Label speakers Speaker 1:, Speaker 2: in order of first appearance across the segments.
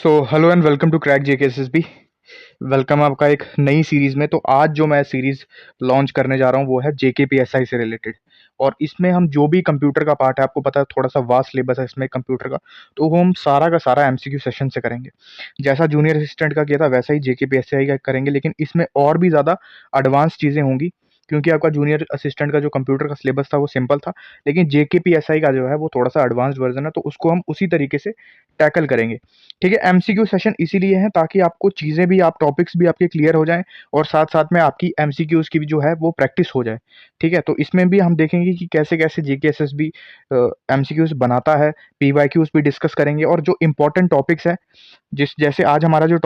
Speaker 1: So hello and welcome to crack JKSSB. Welcome आपका एक नई सीरीज़ में। तो आज जो मैं सीरीज़ लॉन्च करने जा रहा हूँ वो है जेकेपीएसआई से रिलेटेड। और इसमें हम जो भी कंप्यूटर का पार्ट है, आपको पता है थोड़ा सा वास्ट सिलेबस है इसमें कंप्यूटर का, तो वो हम सारा का सारा एमसीक्यू सेशन से करेंगे। जैसा जूनियर असिस्टेंट का किया था वैसा ही जेकेपीएसआई का करेंगे, लेकिन इसमें और भी ज़्यादा एडवांस चीज़ें होंगी, क्योंकि आपका जूनियर असिस्टेंट का जो कंप्यूटर का सिलेबस था वो सिंपल था, लेकिन जेकेपीएसआई का जो है वो थोड़ा सा एडवांस्ड वर्जन है, तो उसको हम उसी तरीके से टैकल करेंगे। ठीक है, एमसीक्यू सेशन इसीलिए है ताकि आपको चीज़ें भी, आप टॉपिक्स भी आपके क्लियर हो जाएं और साथ साथ में आपकी एमसीक्यूज़ की भी जो है वो प्रैक्टिस हो जाए। ठीक है, तो इसमें भी हम देखेंगे कि कैसे कैसे जेकेएसएसबी एमसीक्यूज़ बनाता है, पीवाईक्यूज़ भी डिस्कस करेंगे, और जो इंपॉर्टेंट टॉपिक्स हैं, जिस जैसे आज हमारा जो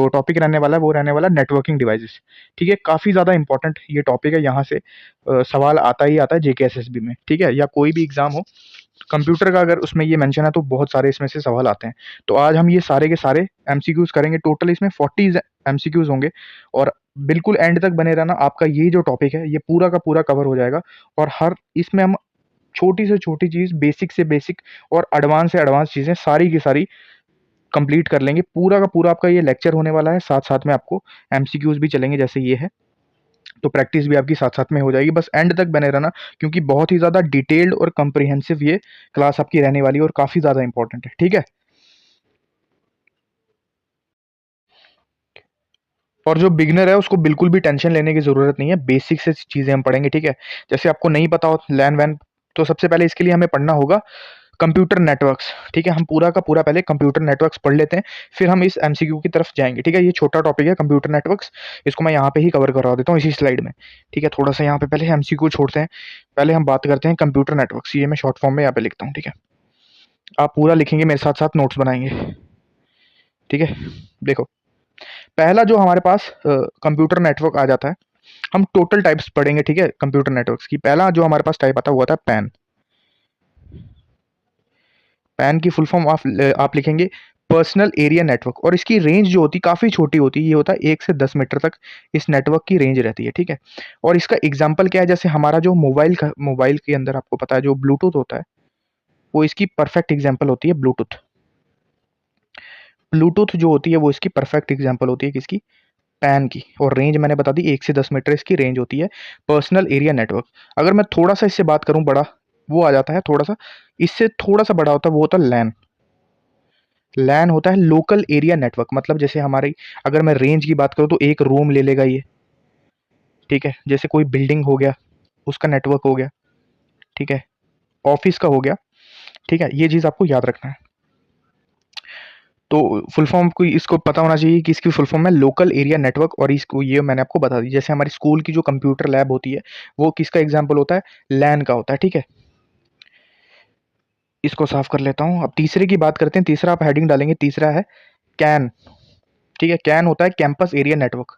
Speaker 1: टॉपिक रहने वाला है वो रहने वाला है नेटवर्किंग डिवाइसेस। ठीक है, काफ़ी ज़्यादा इंपॉर्टेंट ये टॉपिक है, यहाँ से सवाल आता ही आता है जेकेएसएसबी में। ठीक है, या कोई भी एग्जाम हो, कंप्यूटर का अगर उसमें ये मेंशन है तो बहुत सारे इसमें से सवाल आते हैं। तो आज हम ये सारे के सारे एमसीक्यूज करेंगे। टोटल इसमें 40 एमसीक्यूज होंगे, और बिल्कुल एंड तक बने रहना। आपका ये जो टॉपिक है ये पूरा का पूरा कवर हो जाएगा, और हर इसमें हम छोटी से छोटी चीज़, बेसिक से बेसिक और एडवांस से एडवांस चीज़ें सारी की सारी कंप्लीट कर लेंगे। पूरा का पूरा आपका ये लेक्चर होने वाला है, साथ साथ में आपको एमसीक्यूज भी चलेंगे जैसे ये है, तो प्रैक्टिस भी आपकी साथ साथ में हो जाएगी। बस एंड तक बने रहना, क्योंकि बहुत ही ज़्यादा डिटेल्ड और कम्प्रिहेंसिव ये क्लास आपकी रहने वाली है, और काफ़ी ज़्यादा इंपॉर्टेंट है। ठीक है, और जो बिगनर है उसको बिल्कुल भी टेंशन लेने की ज़रूरत नहीं है, बेसिक से चीज़ें हम पढ़ेंगे। ठीक है, जैसे आपको नहीं पता हो लैन वैन, तो सबसे पहले इसके लिए हमें पढ़ना होगा कंप्यूटर नेटवर्क्स। ठीक है, हम पूरा का पूरा पहले कंप्यूटर नेटवर्क्स पढ़ लेते हैं, फिर हम इस एमसीक्यू की तरफ जाएंगे। ठीक है, ये छोटा टॉपिक है कंप्यूटर नेटवर्क्स, इसको मैं यहाँ पे ही कवर करवा देता हूँ इसी स्लाइड में। ठीक है, थोड़ा सा यहाँ पे पहले एमसीक्यू छोड़ते हैं, पहले हम बात करते हैं कंप्यूटर नेटवर्क्स। ये मैं शॉर्ट फॉर्म में यहाँ पे लिखता हूँ। ठीक है, आप पूरा लिखेंगे, मेरे साथ साथ नोट्स बनाएंगे। ठीक है, देखो, पहला जो हमारे पास कंप्यूटर नेटवर्क आ जाता है, हम टोटल टाइप्स पढ़ेंगे। ठीक है, कंप्यूटर नेटवर्क्स की पहला जो हमारे पास टाइप आता है वो आता है पैन। पैन की फुल फॉर्म आप लिखेंगे पर्सनल एरिया नेटवर्क, और इसकी रेंज जो होती है काफ़ी छोटी होती है, ये होता है 1 से 10 मीटर तक इस नेटवर्क की रेंज रहती है। ठीक है, और इसका एग्जांपल क्या है, जैसे हमारा जो मोबाइल के अंदर आपको पता है जो ब्लूटूथ होता है, वो इसकी परफेक्ट एग्जांपल होती है। ब्लूटूथ ब्लूटूथ जो होती है वो इसकी परफेक्ट एग्जांपल होती है किसकी, पैन की। और रेंज मैंने बता दी 1 से 10 मीटर इसकी रेंज होती है। पर्सनल एरिया नेटवर्क, अगर मैं थोड़ा सा इससे बात करूं, बड़ा वो आ जाता है, थोड़ा सा इससे थोड़ा सा बड़ा होता है, वो होता है लैन। लैन होता है लोकल एरिया नेटवर्क, मतलब जैसे हमारी, अगर मैं रेंज की बात करूँ तो एक रूम ले लेगा ये। ठीक है, जैसे कोई बिल्डिंग हो गया उसका नेटवर्क हो गया। ठीक है, ऑफिस का हो गया। ठीक है, ये चीज़ आपको याद रखना है। तो फुल फॉर्म को इसको पता होना चाहिए कि इसकी फुल फॉर्म है लोकल एरिया नेटवर्क, और इसको ये मैंने आपको बता दी। जैसे हमारी स्कूल की जो कंप्यूटर लैब होती है वो किसका एग्जाम्पल होता है, लैन का होता है। ठीक है, इसको साफ कर लेता हूँ। अब तीसरे की बात करते हैं। तीसरा आप हेडिंग डालेंगे, तीसरा है कैन। ठीक है, कैन होता है कैंपस एरिया नेटवर्क।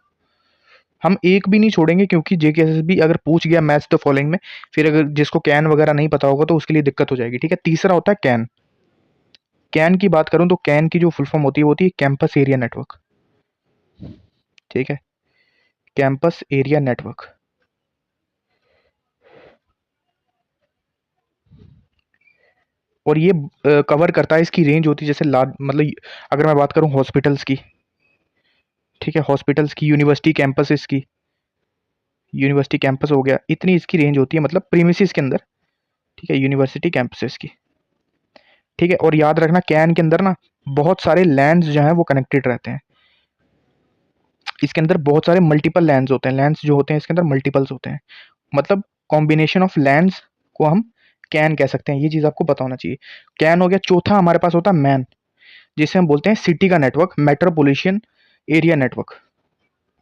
Speaker 1: हम एक भी नहीं छोड़ेंगे, क्योंकि जेकेएसएसबी अगर पूछ गया मैच द फॉलोइंग में, फिर अगर जिसको कैन वगैरह नहीं पता होगा तो उसके लिए दिक्कत हो जाएगी। ठीक है, तीसरा होता है कैन। कैन की बात करूं तो कैन की जो फुल फॉर्म होती है वो होती है कैंपस एरिया नेटवर्क। ठीक है, कैंपस एरिया नेटवर्क, और ये कवर करता है, इसकी रेंज होती है जैसे लार्ज, मतलब अगर मैं बात करूं हॉस्पिटल्स की, ठीक है, हॉस्पिटल्स की, यूनिवर्सिटी कैंपसेस की, यूनिवर्सिटी कैंपस हो गया, इतनी इसकी रेंज होती है, मतलब प्रीमिसेस के अंदर। ठीक है, यूनिवर्सिटी कैंपसेस की। ठीक है, और याद रखना कैन के अंदर ना बहुत सारे लैंड्स जो हैं वो कनेक्टेड रहते हैं। इसके अंदर बहुत सारे मल्टीपल लैंड्स होते हैं। लैंड्स जो होते हैं इसके अंदर मल्टीपल्स होते हैं, मतलब कॉम्बिनेशन ऑफ लैंड्स को हम कैन कह सकते हैं। ये चीज़ आपको पता होना चाहिए। कैन हो गया। चौथा हमारे पास होता है मैन, जिसे हम बोलते हैं सिटी का नेटवर्क, मेट्रोपोलिटन एरिया नेटवर्क।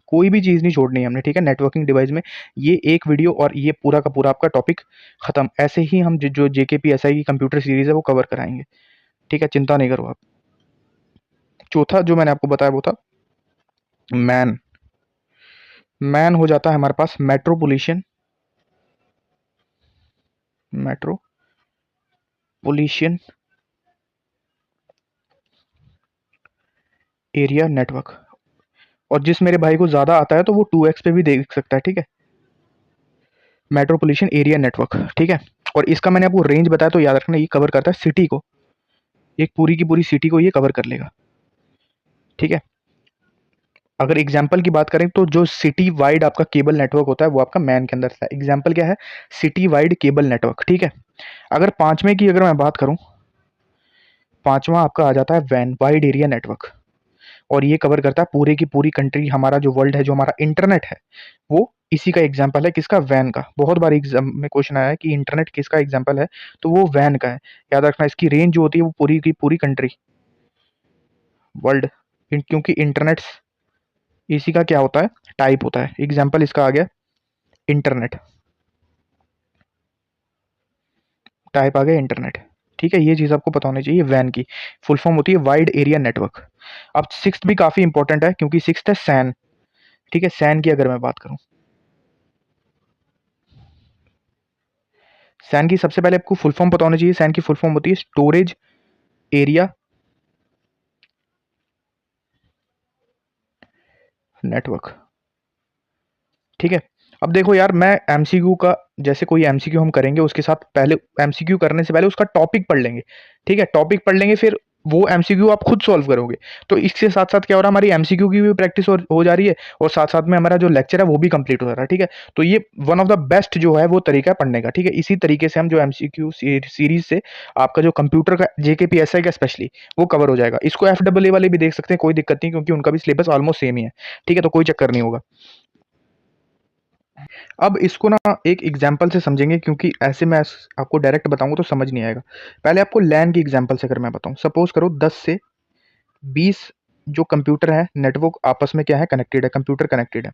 Speaker 1: कोई भी चीज़ नहीं छोड़नी है हमने। ठीक है, नेटवर्किंग डिवाइस में ये एक वीडियो और ये पूरा का पूरा आपका टॉपिक खत्म। ऐसे ही हम जो जेकेपीएसआई की कंप्यूटर सीरीज है वो कवर कराएंगे। ठीक है, चिंता नहीं करो आप। चौथा जो मैंने आपको बताया वो था मैन। मैन हो जाता है हमारे पास मेट्रोपोलिटन मेट्रोपोलिटन एरिया नेटवर्क। और जिस मेरे भाई को ज़्यादा आता है तो वो 2x पे भी देख सकता है। ठीक है, मेट्रोपोलिटन एरिया नेटवर्क। ठीक है, और इसका मैंने आपको रेंज बताया तो याद रखना, ये कवर करता है सिटी को, एक पूरी की पूरी सिटी को ये कवर कर लेगा। ठीक है। अगर एग्जाम्पल की बात करें तो जो सिटी वाइड आपका केबल नेटवर्क होता है वो आपका मैन के अंदर था। एग्जाम्पल क्या है? City wide cable network. ठीक है। अगर पांचवें की अगर मैं बात करूं, पांचवा आपका आ जाता है वैन, वाइड एरिया नेटवर्क। और ये कवर करता है पूरे की पूरी कंट्री। हमारा जो वर्ल्ड है, जो हमारा इंटरनेट है, वो इसी का एग्जाम्पल है। किसका? वैन का। बहुत बार एग्जाम में क्वेश्चन आया है कि इंटरनेट किसका एग्जाम्पल है, तो वो वैन का है। याद रखना, इसकी रेंज जो होती है वो पूरी की पूरी कंट्री, वर्ल्ड। क्योंकि इंटरनेट इसी का क्या होता है? टाइप होता है। एग्जाम्पल इसका आ गया इंटरनेट, टाइप आ गया इंटरनेट। ठीक है, ये चीज आपको पता होनी चाहिए। वैन की फुल फॉर्म होती है वाइड एरिया नेटवर्क। अब सिक्स्थ भी काफी इंपॉर्टेंट है, क्योंकि सिक्स्थ है सैन। ठीक है, सैन की अगर मैं बात करूं, सैन की सबसे पहले आपको फुल फॉर्म पता होना चाहिए। सैन की फुल फॉर्म होती है स्टोरेज एरिया नेटवर्क। ठीक है। अब देखो यार, मैं एमसीक्यू का, जैसे कोई एमसीक्यू हम करेंगे उसके साथ पहले, एमसीक्यू करने से पहले उसका टॉपिक पढ़ लेंगे। ठीक है, टॉपिक पढ़ लेंगे, फिर वो एमसीक्यू आप खुद सॉल्व करोगे। तो इसके साथ साथ क्या हो रहा है, हमारी एमसीक्यू की भी प्रैक्टिस हो जा रही है, और साथ साथ में हमारा जो लेक्चर है वो भी कंप्लीट हो रहा है। ठीक है, तो ये वन ऑफ द बेस्ट जो है वो तरीका है पढ़ने का। ठीक है, इसी तरीके से हम जो एमसीक्यू सीरीज से आपका जो कंप्यूटर का जेकेपीएसआई का स्पेशली वो कवर हो जाएगा। इसको एफडब्ल्यू वाले भी देख सकते हैं, कोई दिक्कत नहीं, क्योंकि उनका भी सिलेबस ऑलमोस्ट सेम ही है। ठीक है, तो कोई चक्कर नहीं होगा। अब इसको ना एक एग्जाम्पल से समझेंगे, क्योंकि ऐसे मैं आपको डायरेक्ट बताऊंगा तो समझ नहीं आएगा। पहले आपको लैन की एग्जाम्पल से अगर मैं बताऊं, सपोज करो 10 से 20 जो कंप्यूटर है, नेटवर्क आपस में क्या है? कनेक्टेड है, कंप्यूटर कनेक्टेड है।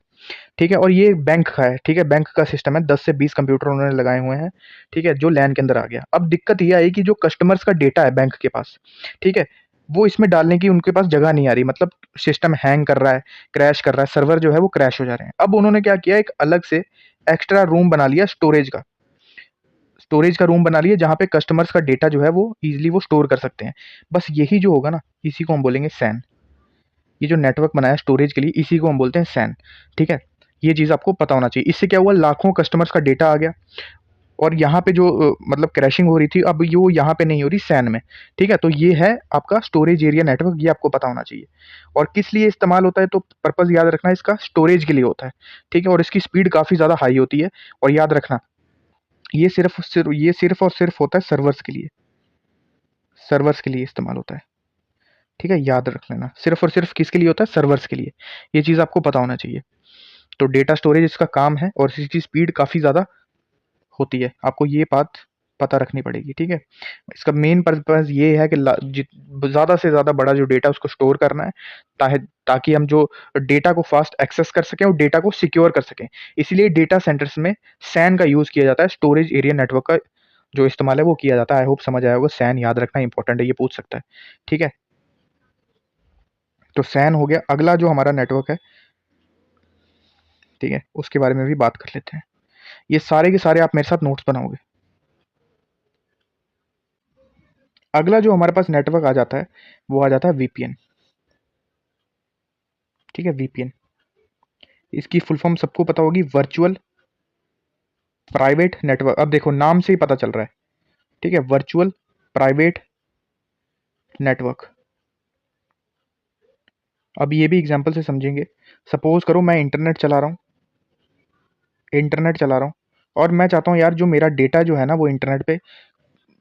Speaker 1: ठीक है, और ये बैंक का है। ठीक है, बैंक का सिस्टम है, 10 से 20 कंप्यूटर उन्होंने लगाए हुए हैं। ठीक है, जो लैन के अंदर आ गया। अब दिक्कत ये आई कि जो कस्टमर्स का डेटा है बैंक के पास, ठीक है, वो इसमें डालने की उनके पास जगह नहीं आ रही। मतलब सिस्टम हैंग कर रहा है, क्रैश कर रहा है, सर्वर जो है वो क्रैश हो जा रहे हैं। अब उन्होंने क्या किया, एक अलग से एक्स्ट्रा रूम बना लिया, स्टोरेज का रूम बना लिया, जहां पे कस्टमर्स का डेटा जो है वो इजीली वो स्टोर कर सकते हैं। बस यही जो होगा ना, इसी को हम बोलेंगे सैन। ये जो नेटवर्क बनाया स्टोरेज के लिए, इसी को हम बोलते हैं सैन। ठीक है, ये चीज आपको पता होना चाहिए। इससे क्या हुआ, लाखों कस्टमर्स का डेटा आ गया, और यहाँ पे जो मतलब क्रैशिंग हो रही थी, अब ये यहाँ पे नहीं हो रही, सैन में। ठीक है, तो ये है आपका स्टोरेज एरिया नेटवर्क, ये आपको पता होना चाहिए। और किस लिए इस्तेमाल होता है, तो पर्पज याद रखना, इसका स्टोरेज के लिए होता है। ठीक है, और इसकी स्पीड काफी ज्यादा हाई होती है। और याद रखना, ये सिर्फ और सिर्फ होता है सर्वर्स के लिए, सर्वर्स के लिए इस्तेमाल होता है। ठीक है, याद रख लेना, सिर्फ और सिर्फ किसके लिए होता है? सर्वर्स के लिए। ये चीज आपको पता होना चाहिए। तो डेटा स्टोरेज इसका काम है, और इसकी स्पीड काफी ज्यादा होती है। आपको ये बात पता रखनी पड़ेगी। ठीक है, इसका मेन पर्पज ये है कि ज़्यादा से ज़्यादा बड़ा जो डेटा उसको स्टोर करना है, ताकि हम जो डेटा को फास्ट एक्सेस कर सकें और डेटा को सिक्योर कर सकें। इसीलिए डेटा सेंटर्स में सैन का यूज़ किया जाता है, स्टोरेज एरिया नेटवर्क का जो इस्तेमाल है वो किया जाता है। आई होप समझ आया होगा। सैन याद रखना इंपॉर्टेंट है, ये पूछ सकता है। ठीक है, तो सैन हो गया। अगला जो हमारा नेटवर्क है, ठीक है, उसके बारे में भी बात कर लेते हैं। ये सारे के सारे आप मेरे साथ नोट्स बनाओगे। अगला जो हमारे पास नेटवर्क आ जाता है, वो आ जाता है वीपीएन। ठीक है, वीपीएन, इसकी फुल फॉर्म सबको पता होगी, वर्चुअल प्राइवेट नेटवर्क। अब देखो नाम से ही पता चल रहा है। ठीक है, वर्चुअल प्राइवेट नेटवर्क। अब ये भी एग्जांपल से समझेंगे। सपोज करो मैं इंटरनेट चला रहा हूँ, और मैं चाहता हूँ यार जो मेरा डेटा जो है ना वो इंटरनेट पे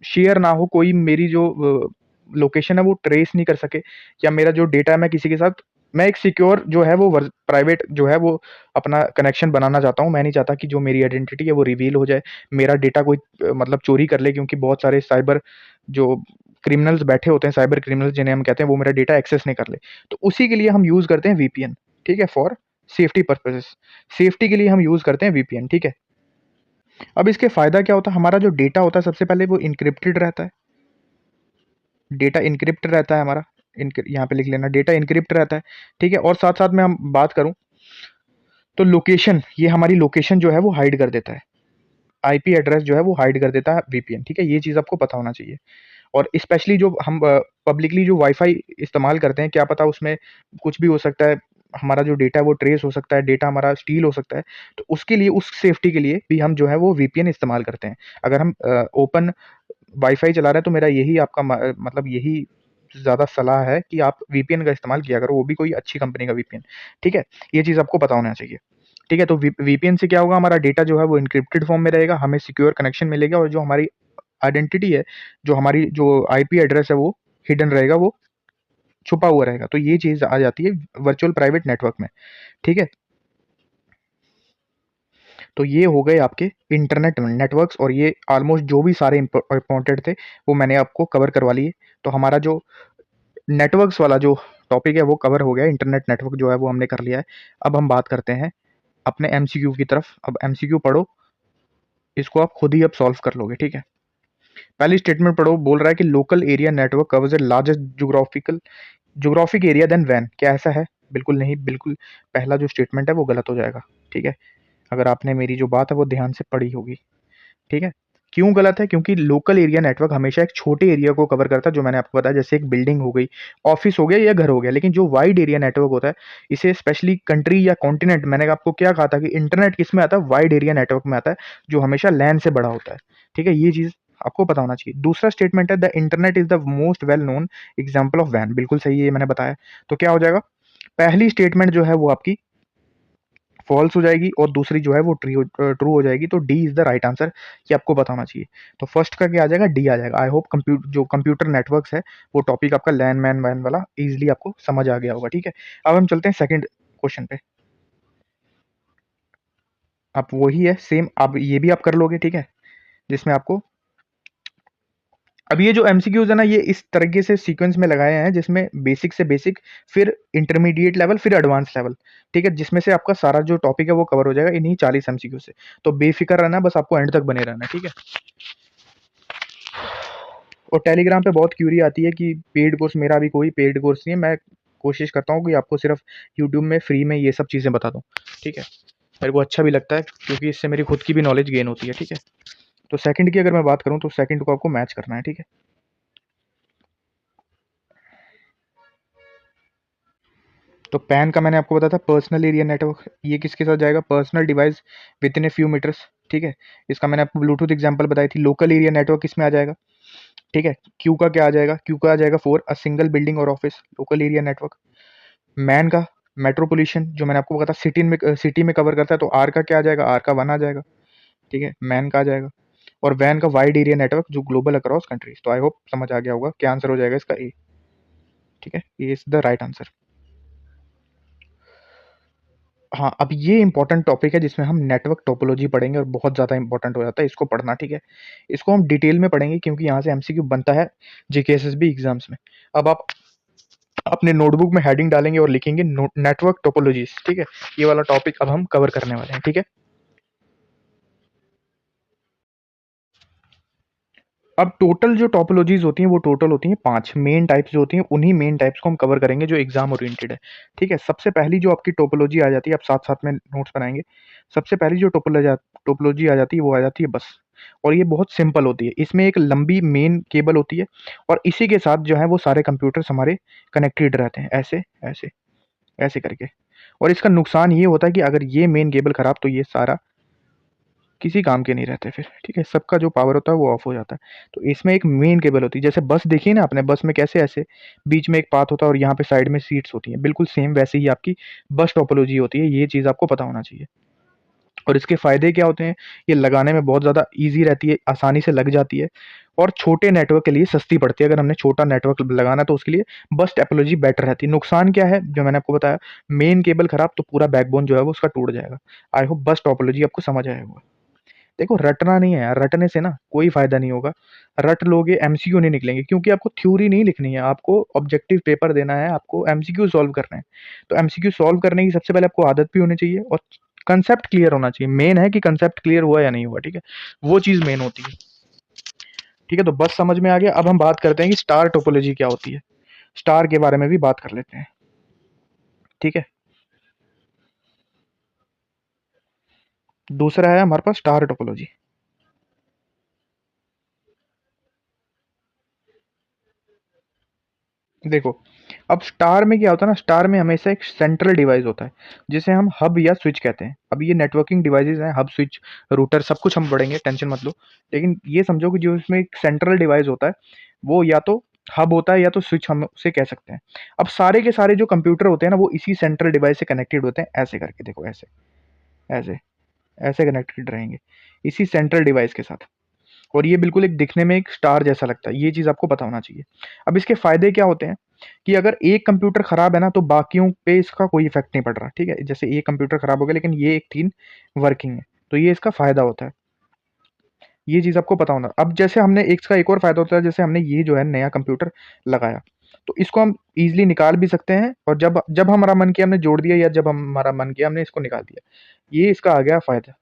Speaker 1: शेयर ना हो, कोई मेरी जो लोकेशन है वो ट्रेस नहीं कर सके, या मेरा जो डेटा है मैं किसी के साथ, मैं एक सिक्योर जो है वो प्राइवेट जो है वो अपना कनेक्शन बनाना चाहता हूँ। मैं नहीं चाहता कि जो मेरी आइडेंटिटी है वो रिवील हो जाए, मेरा डेटा कोई मतलब चोरी कर ले, क्योंकि बहुत सारे साइबर जो क्रिमिनल्स बैठे होते हैं, साइबर क्रिमिनल्स जिन्हें हम कहते हैं, वो मेरा डेटा एक्सेस नहीं कर ले। तो उसी के लिए हम यूज़ करते हैं वीपीएन। ठीक है, फॉर सेफ्टी पर्पजेस, सेफ्टी के लिए हम यूज़ करते हैं वीपीएन। ठीक है, अब इसके फ़ायदा क्या होता है, हमारा जो डेटा होता है सबसे पहले वो इनक्रिप्टेड रहता है। डेटा इनक्रिप्ट रहता है हमारा, यहाँ पे लिख लेना, डेटा इनक्रिप्ट रहता है। ठीक है, और साथ साथ में हम बात करूं तो लोकेशन, ये हमारी लोकेशन जो है वो हाइड कर देता है, आईपी एड्रेस जो है वो हाइड कर देता है वीपीएन। ठीक है, ये चीज़ आपको पता होना चाहिए। और स्पेशली जो हम पब्लिकली जो वाईफाई इस्तेमाल करते हैं, क्या पता उसमें कुछ भी हो सकता है, हमारा जो डेटा है वो ट्रेस हो सकता है, डेटा हमारा स्टील हो सकता है। तो उसके लिए, उस सेफ्टी के लिए भी हम जो है वो वीपीएन इस्तेमाल करते हैं। अगर हम ओपन वाईफाई चला रहे हैं तो मेरा यही आपका मतलब यही ज़्यादा सलाह है कि आप वीपीएन का इस्तेमाल किया करो, वो भी कोई अच्छी कंपनी का वीपीएन, ठीक है? ये चीज़ आपको पता होना चाहिए, ठीक है? तो वीपीएन से क्या होगा, हमारा डेटा जो है वो एन्क्रिप्टेड फॉर्म में रहेगा, हमें सिक्योर कनेक्शन मिलेगा और जो हमारी आइडेंटिटी है, जो हमारी जो आईपी एड्रेस है वो हिडन रहेगा, वो छुपा हुआ रहेगा। तो ये चीज़ आ जाती है वर्चुअल प्राइवेट नेटवर्क में, ठीक है? तो ये हो गए आपके इंटरनेट नेटवर्क्स, और ये ऑलमोस्ट जो भी सारे इम्पोर्टेंट थे वो मैंने आपको कवर करवा लिए। तो हमारा जो नेटवर्क्स वाला जो टॉपिक है वो कवर हो गया, इंटरनेट नेटवर्क जो है वो हमने कर लिया है। अब हम बात करते हैं अपने एमसीक्यू की तरफ। अब एमसीक्यू पढ़ो, इसको आप खुद ही अब सॉल्व कर लोगे, ठीक है? पहली स्टेटमेंट पढ़ो, बोल रहा है कि local area network covers a largest geographic area than वैन। क्या ऐसा है? बिल्कुल नहीं, बिल्कुल पहला जो स्टेटमेंट है वो गलत हो जाएगा, ठीक है? अगर आपने मेरी जो बात है वो ध्यान से पढ़ी होगी, ठीक है? क्यों गलत है? क्योंकि लोकल एरिया नेटवर्क हमेशा एक छोटे एरिया को कवर करता है, जो मैंने आपको बताया, जैसे एक बिल्डिंग हो गई, ऑफिस हो गया या घर हो गया। लेकिन जो वाइड एरिया नेटवर्क होता है, इसे स्पेशली कंट्री या कॉन्टिनेंट, मैंने आपको क्या कहा था कि इंटरनेट किस में आता है? वाइड एरिया नेटवर्क में आता है, जो हमेशा लैन से बड़ा होता है, ठीक है? ये चीज़ आपको पता होना चाहिए। दूसरा स्टेटमेंट है the internet is the most well known example of वैन। बिल्कुल सही है, ये मैंने बताया। तो क्या हो जाएगा? पहली स्टेटमेंट जो है वो आपकी फॉल्स हो जाएगी और दूसरी जो है वो ट्रू हो जाएगी। तो D is the right answer, ये आपको बताना चाहिए। तो फर्स्ट का क्या आ जाएगा? डी आ जाएगा। आई होप जो कंप्यूटर नेटवर्क्स है वो टॉपिक आपका लैन मैन वैन वाला इजीली आपको समझ आ गया होगा, ठीक है? अब हम चलते हैं सेकंड क्वेश्चन पे। अब वही है सेम, अब ये भी आप कर लोगे, ठीक है? जिसमें आपको, अब ये जो एमसीक्यूज है ना, ये इस तरीके से सीक्वेंस में लगाए हैं जिसमें बेसिक से बेसिक, फिर इंटरमीडिएट लेवल, फिर एडवांस लेवल, ठीक है? जिसमें से आपका सारा जो टॉपिक है वो कवर हो जाएगा इन्हीं 40 एमसीक्यू से। तो बेफिक्र रहना, बस आपको एंड तक बने रहना है, ठीक है? और टेलीग्राम पे बहुत क्यूरी आती है कि पेड कोर्स, मेरा अभी कोई पेड कोर्स नहीं है। मैं कोशिश करता हूँ कि आपको सिर्फ यूट्यूब में फ्री में ये सब चीज़ें बता दूँ, ठीक है? मेरे को अच्छा भी लगता है क्योंकि इससे मेरी खुद की भी नॉलेज गेन होती है, ठीक है? तो सेकंड की अगर मैं बात करूँ तो सेकंड को आपको मैच करना है, ठीक है? तो पैन का मैंने आपको बताया था पर्सनल एरिया नेटवर्क, ये किसके साथ जाएगा? Personal device within a few meters, ठीक है? इसका मैंने आपको ब्लूटूथ एग्जांपल बताई थी। लोकल एरिया नेटवर्क किसमें आ जाएगा, ठीक है? क्यू का क्या आ जाएगा? क्यू का आ जाएगा फॉर अ सिंगल बिल्डिंग और office, local area network. Man का मेट्रोपोलिशन, जो मैंने आपको बताया सिटी में कवर करता है, तो आर का क्या आ जाएगा? आर का वन आ जाएगा, ठीक है? मैन का आ जाएगा। और वैन का वाइड एरिया नेटवर्क, जो ग्लोबल अक्रॉस कंट्रीज। तो आई होप समझ आ गया होगा क्या आंसर हो जाएगा इसका, ए, ठीक है? ए इज द राइट आंसर। हाँ, अब ये इंपॉर्टेंट टॉपिक है जिसमें हम नेटवर्क टोपोलॉजी पढ़ेंगे और बहुत ज़्यादा इंपॉर्टेंट हो जाता है, इसको पढ़ना, ठीक है? इसको हम डिटेल में पढ़ेंगे क्योंकि यहाँ से एमसीक्यू बनता है जेकेएसएसबी एग्जाम्स में। अब आप अपने नोटबुक में हेडिंग डालेंगे और लिखेंगे नेटवर्क टोपोलॉजीज, ठीक है? ये वाला टॉपिक अब हम कवर करने वाले हैं, ठीक है? अब टोटल जो टोपोलॉजीज होती हैं वो टोटल होती हैं 5 मेन टाइप्स जो होती हैं, उन्हीं मेन टाइप्स को हम कवर करेंगे जो एग्जाम ओरिएंटेड है, ठीक है? सबसे पहली जो आपकी टोपोलॉजी आ जाती है, आप साथ साथ में नोट्स बनाएंगे। सबसे पहली जो टोपोलॉजी आ जाती है वो आ जाती है बस, और ये बहुत सिंपल होती है। इसमें एक लंबी मेन केबल होती है और इसी के साथ जो है वो सारे कंप्यूटर्स हमारे कनेक्टेड रहते हैं, ऐसे ऐसे ऐसे करके। और इसका नुकसान ये होता है कि अगर ये मेन केबल खराब तो ये सारा किसी काम के नहीं रहते फिर, ठीक है? सबका जो पावर होता है वो ऑफ हो जाता है। तो इसमें एक मेन केबल होती है, जैसे बस देखी ना आपने, बस में कैसे ऐसे बीच में एक पाथ होता है और यहाँ पे साइड में सीट्स होती हैं, बिल्कुल सेम वैसे ही आपकी बस टोपोलॉजी होती है। ये चीज़ आपको पता होना चाहिए। और इसके फ़ायदे क्या होते हैं? ये लगाने में बहुत ज़्यादा ईज़ी रहती है, आसानी से लग जाती है और छोटे नेटवर्क के लिए सस्ती पड़ती है। अगर हमने छोटा नेटवर्क लगाना है तो उसके लिए बस टोपोलॉजी बेटर रहती है। नुकसान क्या है? जो मैंने आपको बताया, मेन केबल खराब तो पूरा बैकबोन जो है वो उसका टूट जाएगा। आई होप बस टोपोलॉजी आपको समझ आया होगा। देखो, रटना नहीं है यार, रटने से ना कोई फ़ायदा नहीं होगा। रट लोगे एमसीक्यू नहीं निकलेंगे, क्योंकि आपको थ्योरी नहीं लिखनी है, आपको ऑब्जेक्टिव पेपर देना है, आपको एमसीक्यू सॉल्व करना है। तो एमसीक्यू सॉल्व करने की सबसे पहले आपको आदत भी होनी चाहिए और कंसेप्ट क्लियर होना चाहिए। मेन है कि कंसेप्ट क्लियर हुआ या नहीं हुआ, ठीक है? वो चीज़ मेन होती है, ठीक है? तो बस समझ में आ गया। अब हम बात करते हैं कि स्टार टोपोलॉजी क्या होती है। स्टार के बारे में भी बात कर लेते हैं, ठीक है? दूसरा है हमारे पास स्टार टोपोलॉजी। देखो, अब स्टार में क्या होता है ना, स्टार में हमेशा एक सेंट्रल डिवाइस होता है जिसे हम हब या स्विच कहते हैं। अब ये नेटवर्किंग डिवाइसेस हैं, हब, स्विच, रूटर, सब कुछ हम पढ़ेंगे, टेंशन मत लो। लेकिन ये समझो कि जो इसमें एक सेंट्रल डिवाइस होता है वो या तो हब होता है या तो स्विच हम उसे कह सकते हैं। अब सारे के सारे जो कंप्यूटर होते हैं ना वो इसी सेंट्रल डिवाइस से कनेक्टेड होते हैं, ऐसे करके देखो, ऐसे ऐसे ऐसे कनेक्टेड रहेंगे इसी सेंट्रल डिवाइस के साथ। और ये बिल्कुल एक दिखने में एक स्टार जैसा लगता है, ये चीज़ आपको पता होना चाहिए। अब इसके फ़ायदे क्या होते हैं कि अगर एक कंप्यूटर ख़राब है ना, तो बाकियों पे इसका कोई इफ़ेक्ट नहीं पड़ रहा, ठीक है? जैसे एक कंप्यूटर ख़राब हो गया लेकिन ये एक 3 वर्किंग है, तो ये इसका फ़ायदा होता है। ये चीज़ आपको पता होना। अब जैसे हमने इसका एक और फ़ायदा होता है, जैसे हमने ये जो है नया कंप्यूटर लगाया, तो इसको हम ईज़िली निकाल भी सकते हैं, और जब जब हमारा मन किया हमने जोड़ दिया, या जब हमारा मन किया हमने इसको निकाल दिया। ये इसका आ गया फ़ायदा।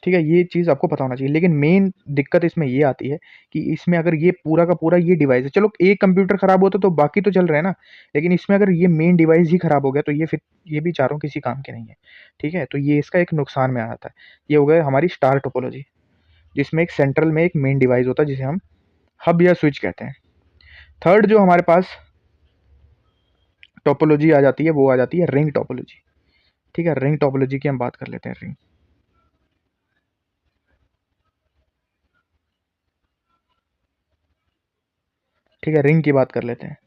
Speaker 1: ठीक है, ये चीज़ आपको पता होना चाहिए। लेकिन मेन दिक्कत इसमें ये आती है कि इसमें अगर ये पूरा का पूरा ये डिवाइस है, चलो एक कंप्यूटर खराब होता तो बाकी तो चल रहे हैं ना, लेकिन इसमें अगर ये मेन डिवाइस ही खराब हो गया तो ये फिर ये भी चारों किसी काम के नहीं है। ठीक है, तो ये इसका एक नुकसान में आ जाता है। ये हो गया हमारी स्टार टोपोलॉजी, जिसमें एक सेंट्रल में एक मेन डिवाइस होता है जिसे हम हब या स्विच कहते हैं। थर्ड जो हमारे पास टोपोलॉजी आ जाती है वो आ जाती है रिंग टोपोलॉजी। ठीक है, रिंग टोपोलॉजी की हम बात कर लेते हैं। रिंग, ठीक है, रिंग की बात कर लेते हैं।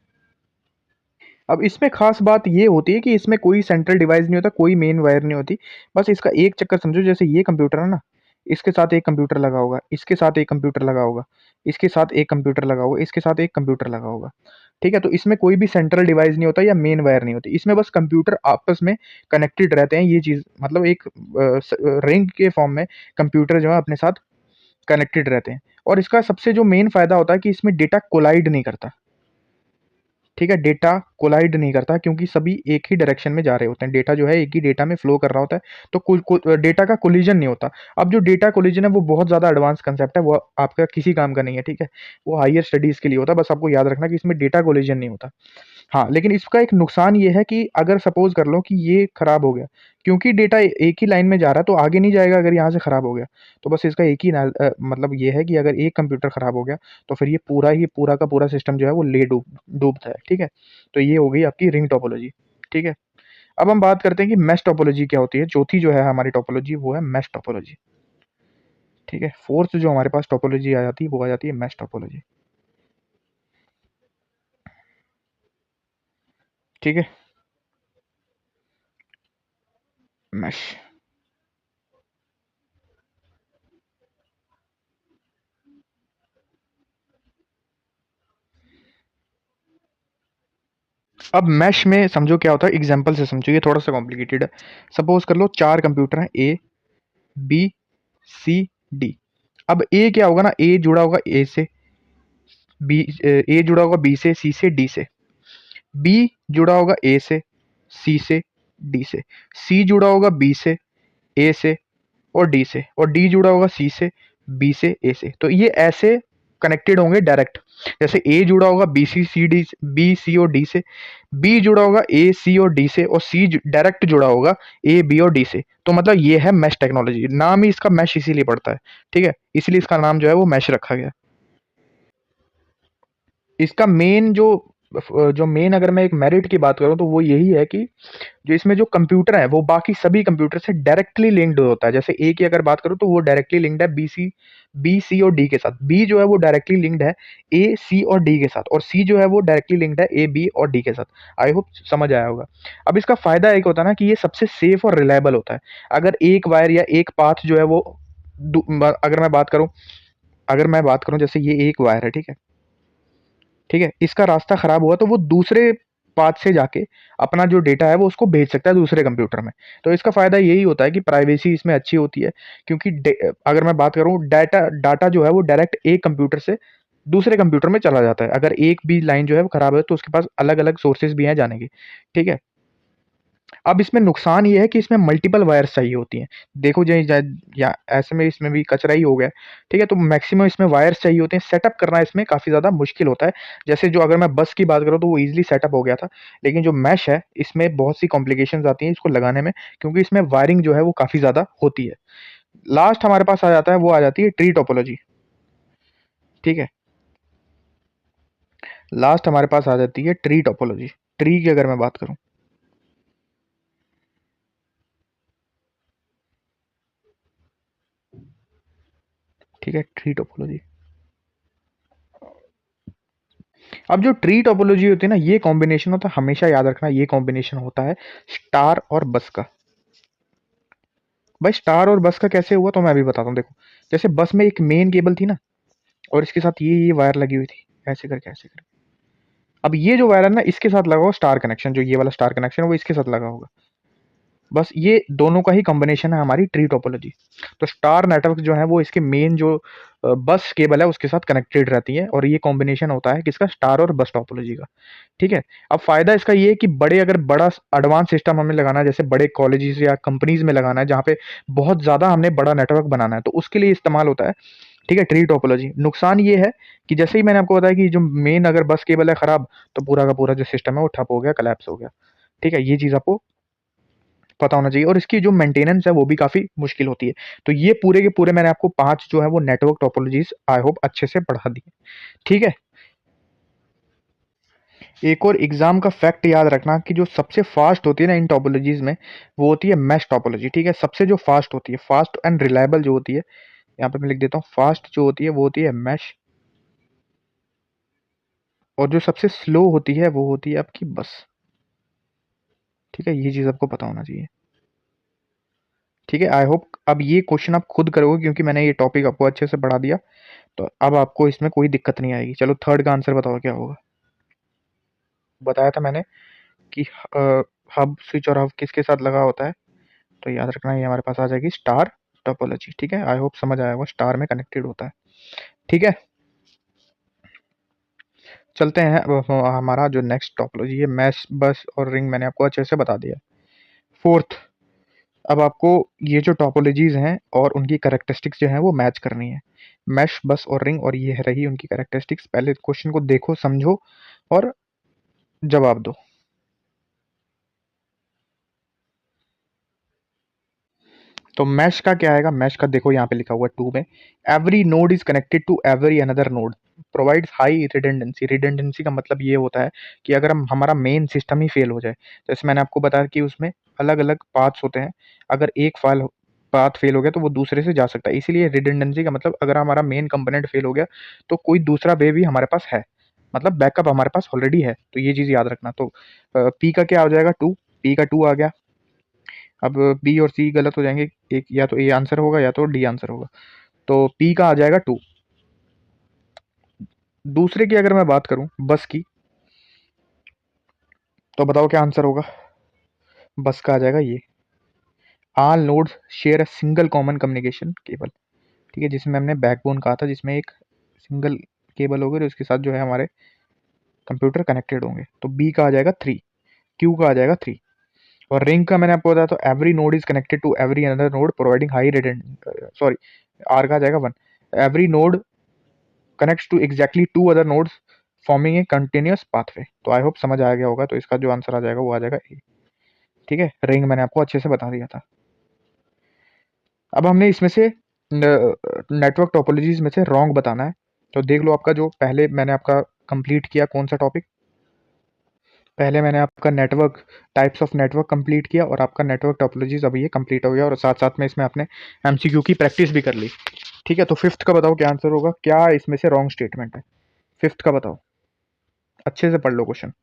Speaker 1: अब इसमें खास बात ये होती है कि इसमें कोई सेंट्रल डिवाइस नहीं होता, कोई मेन वायर नहीं होती। बस इसका एक चक्कर समझो, जैसे ये कंप्यूटर है ना, इसके साथ एक कंप्यूटर लगा होगा, इसके साथ एक कंप्यूटर लगा होगा, इसके साथ एक कंप्यूटर लगा होगा, इसके साथ एक कंप्यूटर लगा होगा। ठीक है, तो इसमें कोई भी सेंट्रल डिवाइस नहीं होता या मेन वायर नहीं होती, इसमें बस कंप्यूटर आपस में कनेक्टेड रहते हैं। ये चीज़ मतलब एक रिंग के फॉर्म में कंप्यूटर जो है अपने साथ कनेक्टेड रहते हैं। और इसका सबसे जो मेन फायदा होता है कि इसमें डेटा कोलाइड नहीं करता। ठीक है, डेटा कोलाइड नहीं करता क्योंकि सभी एक ही डायरेक्शन में जा रहे होते हैं। डेटा जो है एक ही डेटा में फ्लो कर रहा होता है, तो डेटा का कोलिजन नहीं होता। अब जो डेटा कोलिजन है वो बहुत ज़्यादा एडवांस कंसेप्ट है, वो आपका किसी काम का नहीं है। ठीक है, वो हायर स्टडीज़ के लिए होता है। बस आपको याद रखना कि इसमें डेटा कोलिजन नहीं होता। हाँ, लेकिन इसका एक नुकसान ये है कि अगर सपोज़ कर लो कि ये खराब हो गया, क्योंकि डेटा एक ही लाइन में जा रहा है तो आगे नहीं जाएगा अगर यहाँ से खराब हो गया। तो बस इसका एक ही मतलब ये है कि अगर एक कंप्यूटर खराब हो गया, तो फिर ये पूरा ही पूरा का पूरा सिस्टम जो है वो डूबता है। ठीक है? तो ये हो गई आपकी रिंग टोपोलॉजी। ठीक है? अब हम बात करते हैं कि मेश टोपोलॉजी क्या होती है। चौथी जो है हमारी टोपोलॉजी वो है मेश टोपोलॉजी। ठीक है? फोर्थ जो हमारे पास टोपोलॉजी आ जाती है वो आ जाती है मेश टोपोलॉजी। ठीक है? मेश। अब मैश में समझो क्या होता है, एग्जांपल से समझो, ये थोड़ा सा कॉम्प्लिकेटेड है। सपोज कर लो 4 कंप्यूटर हैं, ए बी सी डी। अब ए क्या होगा ना, ए जुड़ा होगा ए से, बी ए जुड़ा होगा बी से, सी से, डी से। बी जुड़ा होगा ए से, सी से, डी से। सी जुड़ा होगा बी से, ए से और डी से। और डी जुड़ा होगा सी से, बी से, ए से। तो ये ऐसे कनेक्टेड होंगे डायरेक्ट। जैसे ए जुड़ा होगा B C C D, B C और डी से, बी जुड़ा होगा ए सी और डी से, और सी डायरेक्ट जुड़ा होगा ए बी और डी से। तो मतलब ये है मैश टेक्नोलॉजी। नाम ही इसका मैश इसीलिए पड़ता है। ठीक है, इसीलिए इसका नाम जो है वो मैश रखा गया। इसका मेन जो मेन अगर मैं एक मेरिट की बात करूं तो वो यही है कि जो इसमें जो कंप्यूटर है वो बाकी सभी कंप्यूटर से डायरेक्टली लिंक्ड होता है। जैसे ए की अगर बात करूं तो वो डायरेक्टली लिंक्ड है बी सी और डी के साथ। बी जो है वो डायरेक्टली लिंक्ड है ए सी और डी के साथ, और सी जो है वो डायरेक्टली लिंक्ड है ए बी और डी के साथ। आई होप समझ आया होगा। अब इसका फायदा एक होता है ना कि ये सबसे सेफ और रिलायबल होता है। अगर एक वायर या एक पाथ जो है वो अगर मैं बात करूं जैसे ये एक वायर है, ठीक है, ठीक है, इसका रास्ता खराब हुआ तो वो दूसरे पाथ से जाके अपना जो डेटा है वो उसको भेज सकता है दूसरे कंप्यूटर में। तो इसका फ़ायदा यही होता है कि प्राइवेसी इसमें अच्छी होती है, क्योंकि अगर मैं बात करूँ डाटा डाटा जो है वो डायरेक्ट एक कंप्यूटर से दूसरे कंप्यूटर में चला जाता है। अगर एक भी लाइन जो है वो खराब है तो उसके पास अलग अलग सोर्सेज भी हैं जाने की। ठीक है, अब इसमें नुकसान ये है कि इसमें मल्टीपल वायर्स चाहिए होती हैं। देखो या ऐसे में इसमें भी कचरा ही हो गया। ठीक है, तो मैक्सिमम इसमें वायर्स चाहिए होते हैं। सेटअप करना इसमें काफ़ी ज़्यादा मुश्किल होता है। जैसे जो अगर मैं बस की बात करूँ तो वो ईज़िली सेटअप हो गया था। लेकिन जो मैश है इसमें बहुत सी कॉम्प्लिकेशंस आती हैं इसको लगाने में, क्योंकि इसमें वायरिंग जो है वो काफ़ी ज़्यादा होती है। लास्ट हमारे पास आ जाता है वो आ जाती है ट्री टोपोलॉजी। ठीक है, लास्ट हमारे पास आ जाती है ट्री टोपोलॉजी। ट्री की अगर मैं बात करूँ, ठीक है, ट्री टोपोलॉजी। अब जो ट्री टोपोलॉजी होती है ना, ये कॉम्बिनेशन होता है, हमेशा याद रखना, ये कॉम्बिनेशन होता है स्टार और बस का। भाई स्टार और बस का कैसे हुआ तो मैं अभी बताता हूँ। देखो, जैसे बस में एक मेन केबल थी ना, और इसके साथ ये वायर लगी हुई थी, ऐसे करके। अब ये जो वायर है ना, इसके साथ लगा होगा स्टार कनेक्शन, जो ये वाला स्टार कनेक्शन है वो इसके साथ लगा होगा। बस ये दोनों का ही कॉम्बिनेशन है हमारी ट्री टोपोलॉजी। तो स्टार नेटवर्क जो है वो इसके मेन जो बस केबल है उसके साथ कनेक्टेड रहती है, और ये कॉम्बिनेशन होता है किसका, स्टार और बस टोपोलॉजी का। ठीक है। अब फायदा इसका ये है कि अगर बड़ा एडवांस सिस्टम हमें लगाना है, जैसे बड़े कॉलेजेस या कंपनीज में लगाना है जहाँ पे बहुत ज्यादा हमने बड़ा नेटवर्क बनाना है, तो उसके लिए इस्तेमाल होता है। ठीक है, ट्री टोपोलॉजी। नुकसान ये है कि जैसे ही मैंने आपको बताया कि जो मेन अगर बस केबल है खराब, तो पूरा का पूरा जो सिस्टम है वो ठप हो गया, कलैप्स हो गया। ठीक है, ये चीज आपको पता होना चाहिए, और इसकी जो मेंटेनेंस है वो भी काफी मुश्किल होती है। तो ये पूरे के पूरे मैंने आपको 5 जो है वो नेटवर्क टोपोलॉजीज आई होप अच्छे से पढ़ा दी। ठीक है। एक और एग्जाम का फैक्ट याद रखना कि जो सबसे फास्ट होती है ना इन टोपोलॉजीज में, वो होती है मैश टोपोलॉजी। ठीक है, सबसे जो फास्ट होती है, फास्ट एंड रिलायबल जो होती है, यहाँ पे मैं लिख देता हूँ, फास्ट जो होती है वो होती है मैश, और जो सबसे स्लो होती है वो होती है आपकी बस। ठीक है, ये चीज आपको पता होना चाहिए। ठीक है, आई होप अब ये क्वेश्चन आप खुद करोगे क्योंकि मैंने ये टॉपिक आपको अच्छे से पढ़ा दिया, तो अब आपको इसमें कोई दिक्कत नहीं आएगी। चलो थर्ड का आंसर बताओ क्या होगा। बताया था मैंने कि हब स्विच और हब किसके साथ लगा होता है, तो याद रखना ये हमारे पास आ जाएगी स्टार टोपोलॉजी। ठीक है, आई होप समझ आया होगा, स्टार में कनेक्टेड होता है। ठीक है, चलते हैं अब हमारा जो नेक्स्ट टोपोलॉजी है, मैश बस और रिंग, मैंने आपको अच्छे से बता दिया। फोर्थ, अब आपको ये जो टोपोलॉजीज हैं और उनकी कैरेक्टरिस्टिक्स जो हैं वो मैच करनी है, मैश बस और रिंग, और ये रही उनकी कैरेक्टरिस्टिक्स। पहले क्वेश्चन को देखो, समझो और जवाब दो। तो मैश का क्या आएगा, मैश का देखो यहाँ पे लिखा हुआ है 2 में, every node is connected to every another node, provides high redundancy. Redundancy का मतलब ये होता है कि अगर हम हमारा मेन सिस्टम ही फेल हो जाए, जैसे मैंने आपको बताया कि उसमें अलग अलग पाथ्स होते हैं, अगर एक फाइल पाथ फेल हो गया तो वो दूसरे से जा सकता है, इसीलिए रिडंडेंसी का मतलब अगर हमारा मेन कंपोनेंट फेल हो गया तो कोई दूसरा वे भी हमारे पास है, मतलब बैकअप हमारे पास ऑलरेडी है। तो ये चीज़ याद रखना। तो पी का क्या हो जाएगा, 2, पी का 2 आ गया। अब बी और सी गलत हो जाएंगे, एक या तो ए आंसर होगा या तो डी आंसर होगा, तो पी का आ जाएगा 2। दूसरे की अगर मैं बात करूं बस की, तो बताओ क्या आंसर होगा। बस का आ जाएगा ये, all nodes share a single common communication cable. ठीक है, जिसमें हमने बैकबोन कहा था, जिसमें एक सिंगल केबल होगी और उसके साथ जो है हमारे कंप्यूटर कनेक्टेड होंगे। तो बी का आ जाएगा 3, क्यू का आ जाएगा 3, और रिंग का मैंने आपको बताया तो every node is connected to every another node providing high redundancy, sorry, R का आ जाएगा 1, every node connects to exactly 2 other nodes forming a continuous pathway. तो आई होप समझ आ गया होगा, तो इसका जो आंसर आ जाएगा वो आ जाएगा ए। ठीक है, रिंग मैंने आपको अच्छे से बता दिया था। अब हमने इसमें से नेटवर्क टोपोलॉजीज में से रॉन्ग बताना है, तो देख लो आपका जो पहले मैंने आपका कंप्लीट किया कौन सा टॉपिक, पहले मैंने आपका network, types of network complete किया, और आपका नेटवर्क टोपोलॉजीज अभी ये कंप्लीट हो गया, और साथ साथ में इसमें आपने एमसीक्यू की प्रैक्टिस भी कर ली। ठीक है, तो फिफ्थ का बताओ क्या आंसर होगा, क्या इसमें से रॉन्ग स्टेटमेंट है, फिफ्थ का बताओ, अच्छे से पढ़ लो question.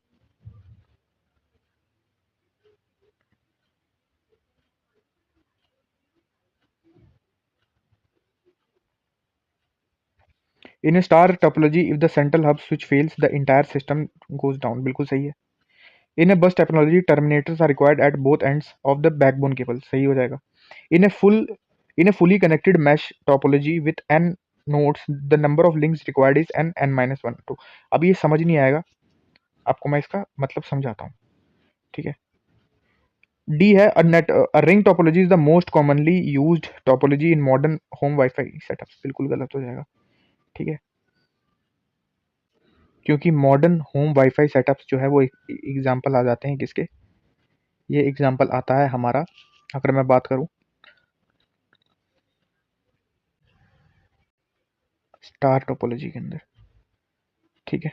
Speaker 1: In star topology if the central hub switch fails the entire system goes down, बिल्कुल सही है। In a bus technology terminators are required at both ends of the backbone cable, सही हो जाएगा। In a full in a fully connected mesh topology with n nodes the number of links required is n minus 1 2। अब ये समझ नहीं आएगा आपको, मैं इसका मतलब समझाता हूँ। ठीक है, डी है, a ring topology is the most commonly used topology in modern home wifi setups, बिल्कुल गलत हो जाएगा। ठीक है, क्योंकि मॉडर्न होम वाईफाई सेटअप्स जो है वो एग्जाम्पल आ जाते हैं किसके, ये एग्जाम्पल आता है हमारा, अगर मैं बात करूं स्टार टोपोलॉजी के अंदर। ठीक है,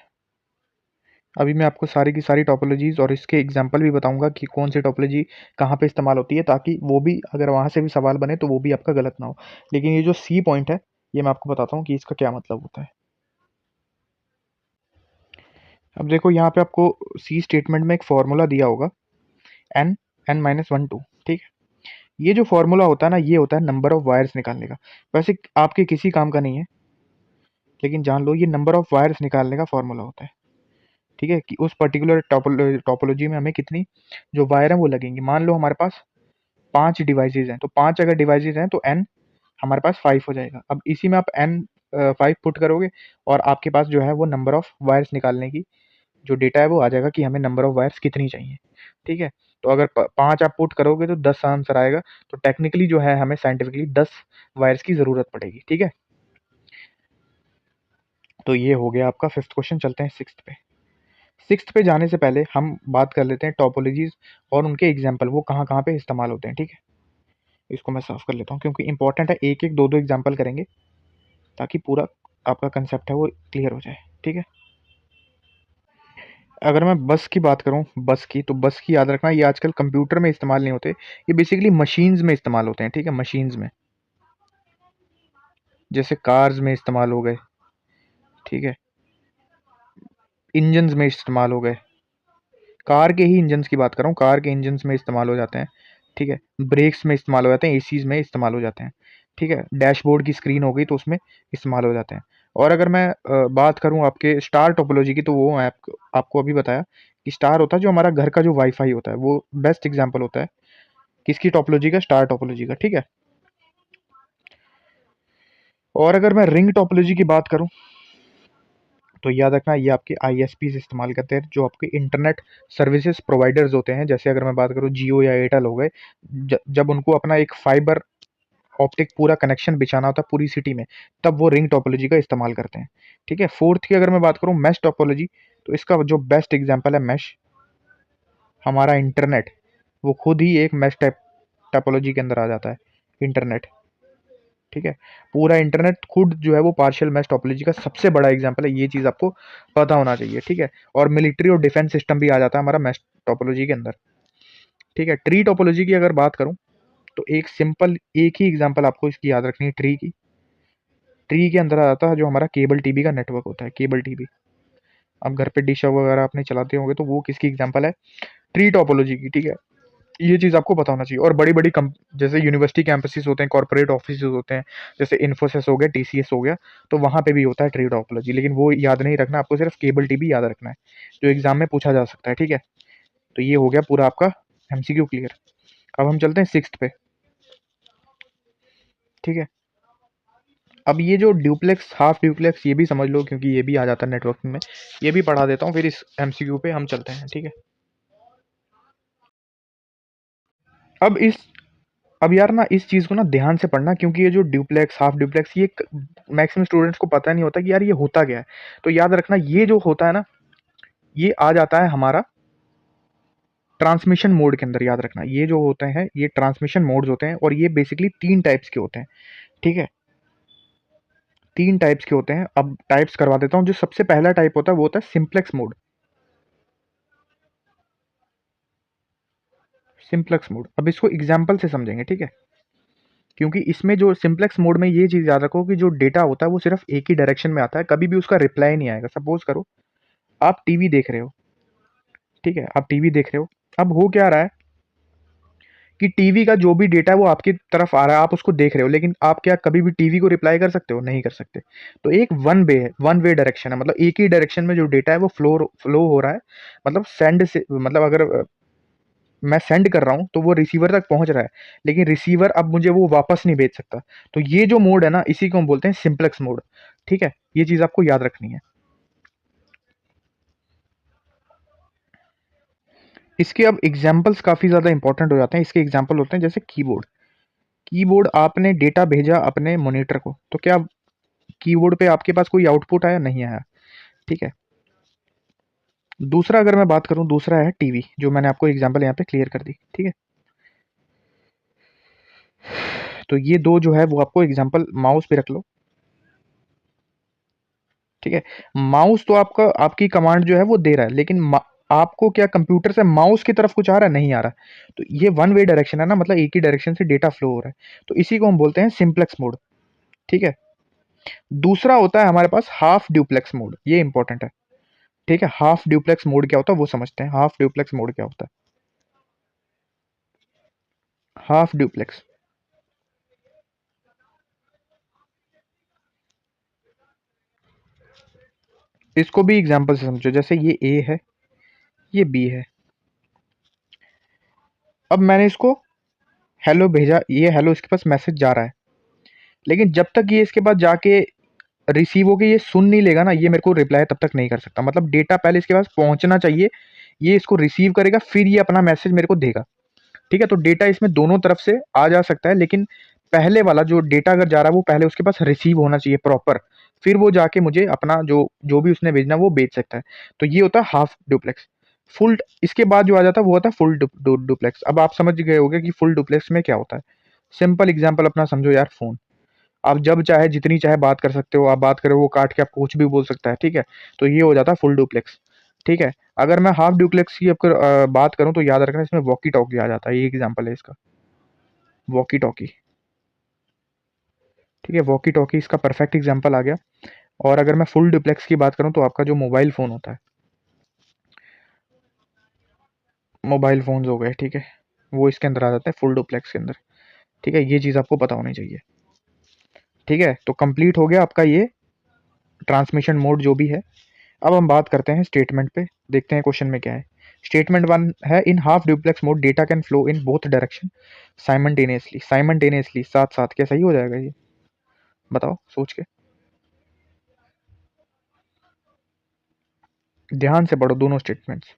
Speaker 1: अभी मैं आपको सारी की सारी टोपोलॉजीज और इसके एग्जाम्पल भी बताऊंगा कि कौन सी टोपोलॉजी कहाँ पे इस्तेमाल होती है, ताकि वो भी अगर वहाँ से भी सवाल बने तो वो भी आपका गलत ना हो। लेकिन ये जो सी पॉइंट है, ये मैं आपको बताता हूँ कि इसका क्या मतलब होता है। अब देखो यहाँ पे आपको सी स्टेटमेंट में एक फॉर्मूला दिया होगा, N N minus one two, ठीक है। ये जो फॉर्मूला होता है ना, ये होता है नंबर ऑफ वायर्स निकालने का। वैसे आपके किसी काम का नहीं है, लेकिन जान लो ये नंबर ऑफ वायर्स निकालने का फॉर्मूला होता है, ठीक है। कि उस पर्टिकुलर टोपोलॉजी में हमें कितनी जो वायर है वो लगेंगी। मान लो हमारे पास 5 डिवाइसेज हैं, तो 5 अगर डिवाइसेज हैं तो एन हमारे पास 5 हो जाएगा। अब इसी में आप एन 5 पुट करोगे और आपके पास जो है वो नंबर ऑफ वायर्स निकालने की जो डेटा है वो आ जाएगा कि हमें नंबर ऑफ वायर्स कितनी चाहिए, ठीक है। तो अगर 5 आप पुट करोगे तो 10 आंसर आएगा। तो टेक्निकली जो है हमें साइंटिफिकली 10 वायर्स की ज़रूरत पड़ेगी, ठीक है। तो ये हो गया आपका फिफ्थ क्वेश्चन। चलते हैं सिक्स्थ पे। सिक्स्थ पे जाने से पहले हम बात कर लेते हैं टोपोलॉजीज और उनके एग्जाम्पल, वो कहाँ कहाँ पे इस्तेमाल होते हैं, ठीक है। इसको मैं साफ कर लेता हूँ क्योंकि इंपॉर्टेंट है, एक एक दो दो एग्जाम्पल करेंगे ताकि पूरा आपका कंसेप्ट है वो क्लियर हो जाए, ठीक है। अगर मैं बस की बात करूं, बस की, तो बस की याद रखना, ये आजकल कंप्यूटर में इस्तेमाल नहीं होते, ये बेसिकली मशीन्स में इस्तेमाल होते हैं, ठीक है। मशीन्स में, जैसे कार्स में इस्तेमाल हो गए, ठीक है। इंजन्स में इस्तेमाल हो गए, कार के ही इंजन्स की बात कर रहा हूँ, कार के इंजन्स में इस्तेमाल हो जाते हैं, ठीक है। ब्रेक्स में इस्तेमाल हो जाते हैं, एसीज में इस्तेमाल हो जाते हैं, ठीक है। डैशबोर्ड की स्क्रीन हो गई तो उसमें इस्तेमाल हो जाते हैं। और अगर मैं बात करूँ आपके स्टार टोपोलॉजी की, तो वो मैं आपको अभी बताया कि स्टार होता है जो हमारा घर का जो वाईफाई होता है, वो बेस्ट एग्जाम्पल होता है किसकी टोपोलॉजी का, स्टार टोपोलॉजी का, ठीक है। और अगर मैं रिंग टोपोलॉजी की बात करूं तो याद रखना ये आपके आईएसपीज इस्तेमाल करते हैं, जो आपके इंटरनेट सर्विसेज प्रोवाइडर्स होते हैं। जैसे अगर मैं बात करूं जियो या एयरटेल हो गए, जब उनको अपना एक फाइबर ऑप्टिक पूरा कनेक्शन बिछाना होता है पूरी सिटी में, तब वो रिंग टोपोलॉजी का इस्तेमाल करते हैं, ठीक है। फोर्थ की अगर मैं बात करूं मैश टोपोलॉजी, तो इसका जो बेस्ट एग्जाम्पल है मैश, हमारा इंटरनेट वो खुद ही एक मैश टोपोलॉजी के अंदर आ जाता है, इंटरनेट, ठीक है। पूरा इंटरनेट खुद जो है वो पार्शियल मैश टोपोलॉजी का सबसे बड़ा एग्जांपल है, ये चीज़ आपको पता होना चाहिए, ठीक है। और मिलिट्री और डिफेंस सिस्टम भी आ जाता है हमारा मैश टोपोलॉजी के अंदर, ठीक है। ट्री टोपोलॉजी की अगर बात करूं तो एक सिंपल एक ही एग्जांपल आपको इसकी याद रखनी है, ट्री की। ट्री के अंदर आ जाता है जो हमारा केबल टीवी का नेटवर्क होता है, केबल टीवी। आप घर पे डिश वगैरह अपने चलाते होंगे तो वो किसकी एग्जाम्पल है, ट्री टोपोलॉजी की, ठीक है। ये चीज़ आपको पता होना चाहिए। और बड़ी बड़ी जैसे यूनिवर्सिटी कैंपसेस होते हैं, कॉर्पोरेट ऑफिस होते हैं, जैसे इन्फोसिस हो गया, टीसीएस हो गया, तो वहाँ पे भी होता है ट्री टोपोलॉजी। लेकिन वो याद नहीं रखना आपको, सिर्फ केबल टीवी याद रखना है जो एग्जाम में पूछा जा सकता है, ठीक है। तो ये हो गया पूरा आपका एमसीक्यू क्लियर। अब हम चलते हैं सिक्स्थ पे, ठीक है। अब ये जो ड्यूप्लेक्स हाफ ड्यूप्लेक्स ये भी समझ लो क्योंकि ये भी आ जाता है नेटवर्किंग में, ये भी पढ़ा देता हूँ, फिर इस एमसीक्यू पे हम चलते हैं, ठीक है। अब इस अब यार ना इस चीज़ को ना ध्यान से पढ़ना, क्योंकि ये जो ड्यूप्लेक्स हाफ ड्यूप्लेक्स ये मैक्सिमम स्टूडेंट्स को पता नहीं होता कि यार ये होता क्या है। तो याद रखना ये जो होता है ना, ये आ जाता है हमारा ट्रांसमिशन मोड के अंदर। याद रखना ये जो होते हैं ये ट्रांसमिशन मोड्स होते हैं, और ये बेसिकली 3 टाइप्स के होते हैं, ठीक है। 3 टाइप्स के होते हैं। अब टाइप्स करवा देता हूँ। जो सबसे पहला टाइप होता है वो होता है सिंप्लेक्स मोड। सिंप्लेक्स मोड, अब इसको एग्जाम्पल से समझेंगे, ठीक है। क्योंकि इसमें जो सिंप्लेक्स मोड में ये चीज़ याद रखो कि जो डेटा होता है वो सिर्फ एक ही डायरेक्शन में आता है, कभी भी उसका रिप्लाई नहीं आएगा। सपोज करो आप टीवी देख रहे हो, ठीक है, आप टीवी देख रहे हो। अब हो क्या रहा है कि टीवी का जो भी डेटा है वो आपकी तरफ आ रहा है, आप उसको देख रहे हो, लेकिन आप क्या कभी भी टीवी को रिप्लाई कर सकते हो? नहीं कर सकते। तो एक वन वे है, वन वे डायरेक्शन है, मतलब एक ही डायरेक्शन में जो डेटा है वो फ्लो हो रहा है। मतलब सेंड से, मतलब अगर मैं सेंड कर रहा हूँ तो वो रिसीवर तक पहुंच रहा है, लेकिन रिसीवर अब मुझे वो वापस नहीं भेज सकता। तो ये जो मोड है ना, इसी को हम बोलते हैं सिंप्लेक्स मोड, ठीक है। ये चीज आपको याद रखनी है। इसके अब एग्जाम्पल्स काफी ज्यादा इंपॉर्टेंट हो जाते हैं। इसके एग्जाम्पल होते हैं जैसे कीबोर्ड। कीबोर्ड आपने डेटा भेजा अपने मॉनिटर को, तो क्या कीबोर्ड पे आपके पास कोई आउटपुट आया? नहीं आया, ठीक है। दूसरा अगर मैं बात करूं, दूसरा है टीवी, जो मैंने आपको एग्जांपल यहाँ पे क्लियर कर दी, ठीक है। तो ये दो जो है वो आपको एग्जांपल माउस पे रख लो, ठीक है। माउस तो आपका आपकी कमांड जो है वो दे रहा है, लेकिन आपको क्या कंप्यूटर से माउस की तरफ कुछ आ रहा है? नहीं आ रहा। तो ये वन वे डायरेक्शन है ना, मतलब एक ही डायरेक्शन से डेटा फ्लो हो रहा है, तो इसी को हम बोलते हैं सिंप्लेक्स मोड, ठीक है। दूसरा होता है हमारे पास हाफ ड्यूप्लेक्स मोड, ये इंपॉर्टेंट है, ठीक है, हाफ ड्यूप्लेक्स मोड क्या होता है वो समझते हैं। हाफ ड्यूप्लेक्स मोड क्या होता है? हाफ ड्यूप्लेक्स, इसको भी एग्जांपल से समझो। जैसे ये ए है, ये बी है। अब मैंने इसको हेलो भेजा, ये हेलो इसके पास मैसेज जा रहा है, लेकिन जब तक ये इसके पास जाके रिसीव होके ये सुन नहीं लेगा ना, ये मेरे को रिप्लाई तब तक नहीं कर सकता। मतलब डेटा पहले इसके पास पहुंचना चाहिए, ये इसको रिसीव करेगा, फिर ये अपना मैसेज मेरे को देगा। ठीक है, तो डेटा इसमें दोनों तरफ से आ जा सकता है, लेकिन पहले वाला जो डेटा अगर जा रहा है वो पहले उसके पास रिसीव होना चाहिए प्रॉपर, फिर वो जाके मुझे अपना जो जो भी उसने भेजना वो भेज सकता है। तो ये होता है हाफ डुप्लेक्स। फुल इसके बाद जो आ जाता है वो होता है फुल डुप्लेक्स। अब आप समझ गए होंगे कि फुल डुप्लेक्स में क्या होता है। सिंपल एग्जांपल अपना समझो यार, फोन। आप जब चाहे जितनी चाहे बात कर सकते हो, आप बात करो वो काट के आपको कुछ भी बोल सकता है। ठीक है, तो ये हो जाता है फुल डुप्लेक्स। ठीक है, अगर मैं हाफ डुप्लेक्स की अगर बात करूं तो याद रखना इसमें वॉकी टॉकी आ जाता है। ये एग्जांपल है इसका, वॉकी टॉकी। ठीक है, वॉकी टॉकी इसका परफेक्ट एग्जांपल आ गया। और अगर मैं फुल डुप्लेक्स की बात करूं तो आपका जो मोबाइल फ़ोन होता है, मोबाइल फ़ोन्स हो गए, ठीक है, वो इसके अंदर आ जाते हैं फुल डुप्लेक्स के अंदर। ठीक है, ये चीज़ आपको पता होनी चाहिए। ठीक है, तो कंप्लीट हो गया आपका ये ट्रांसमिशन मोड जो भी है। अब हम बात करते हैं स्टेटमेंट पे, देखते हैं क्वेश्चन में क्या है। स्टेटमेंट वन है, in half duplex mode data can flow in both direction simultaneously. Simultaneously, साथ साथ, क्या सही हो जाएगा ये? बताओ सोच के, ध्यान से पढ़ो दोनों स्टेटमेंट्स।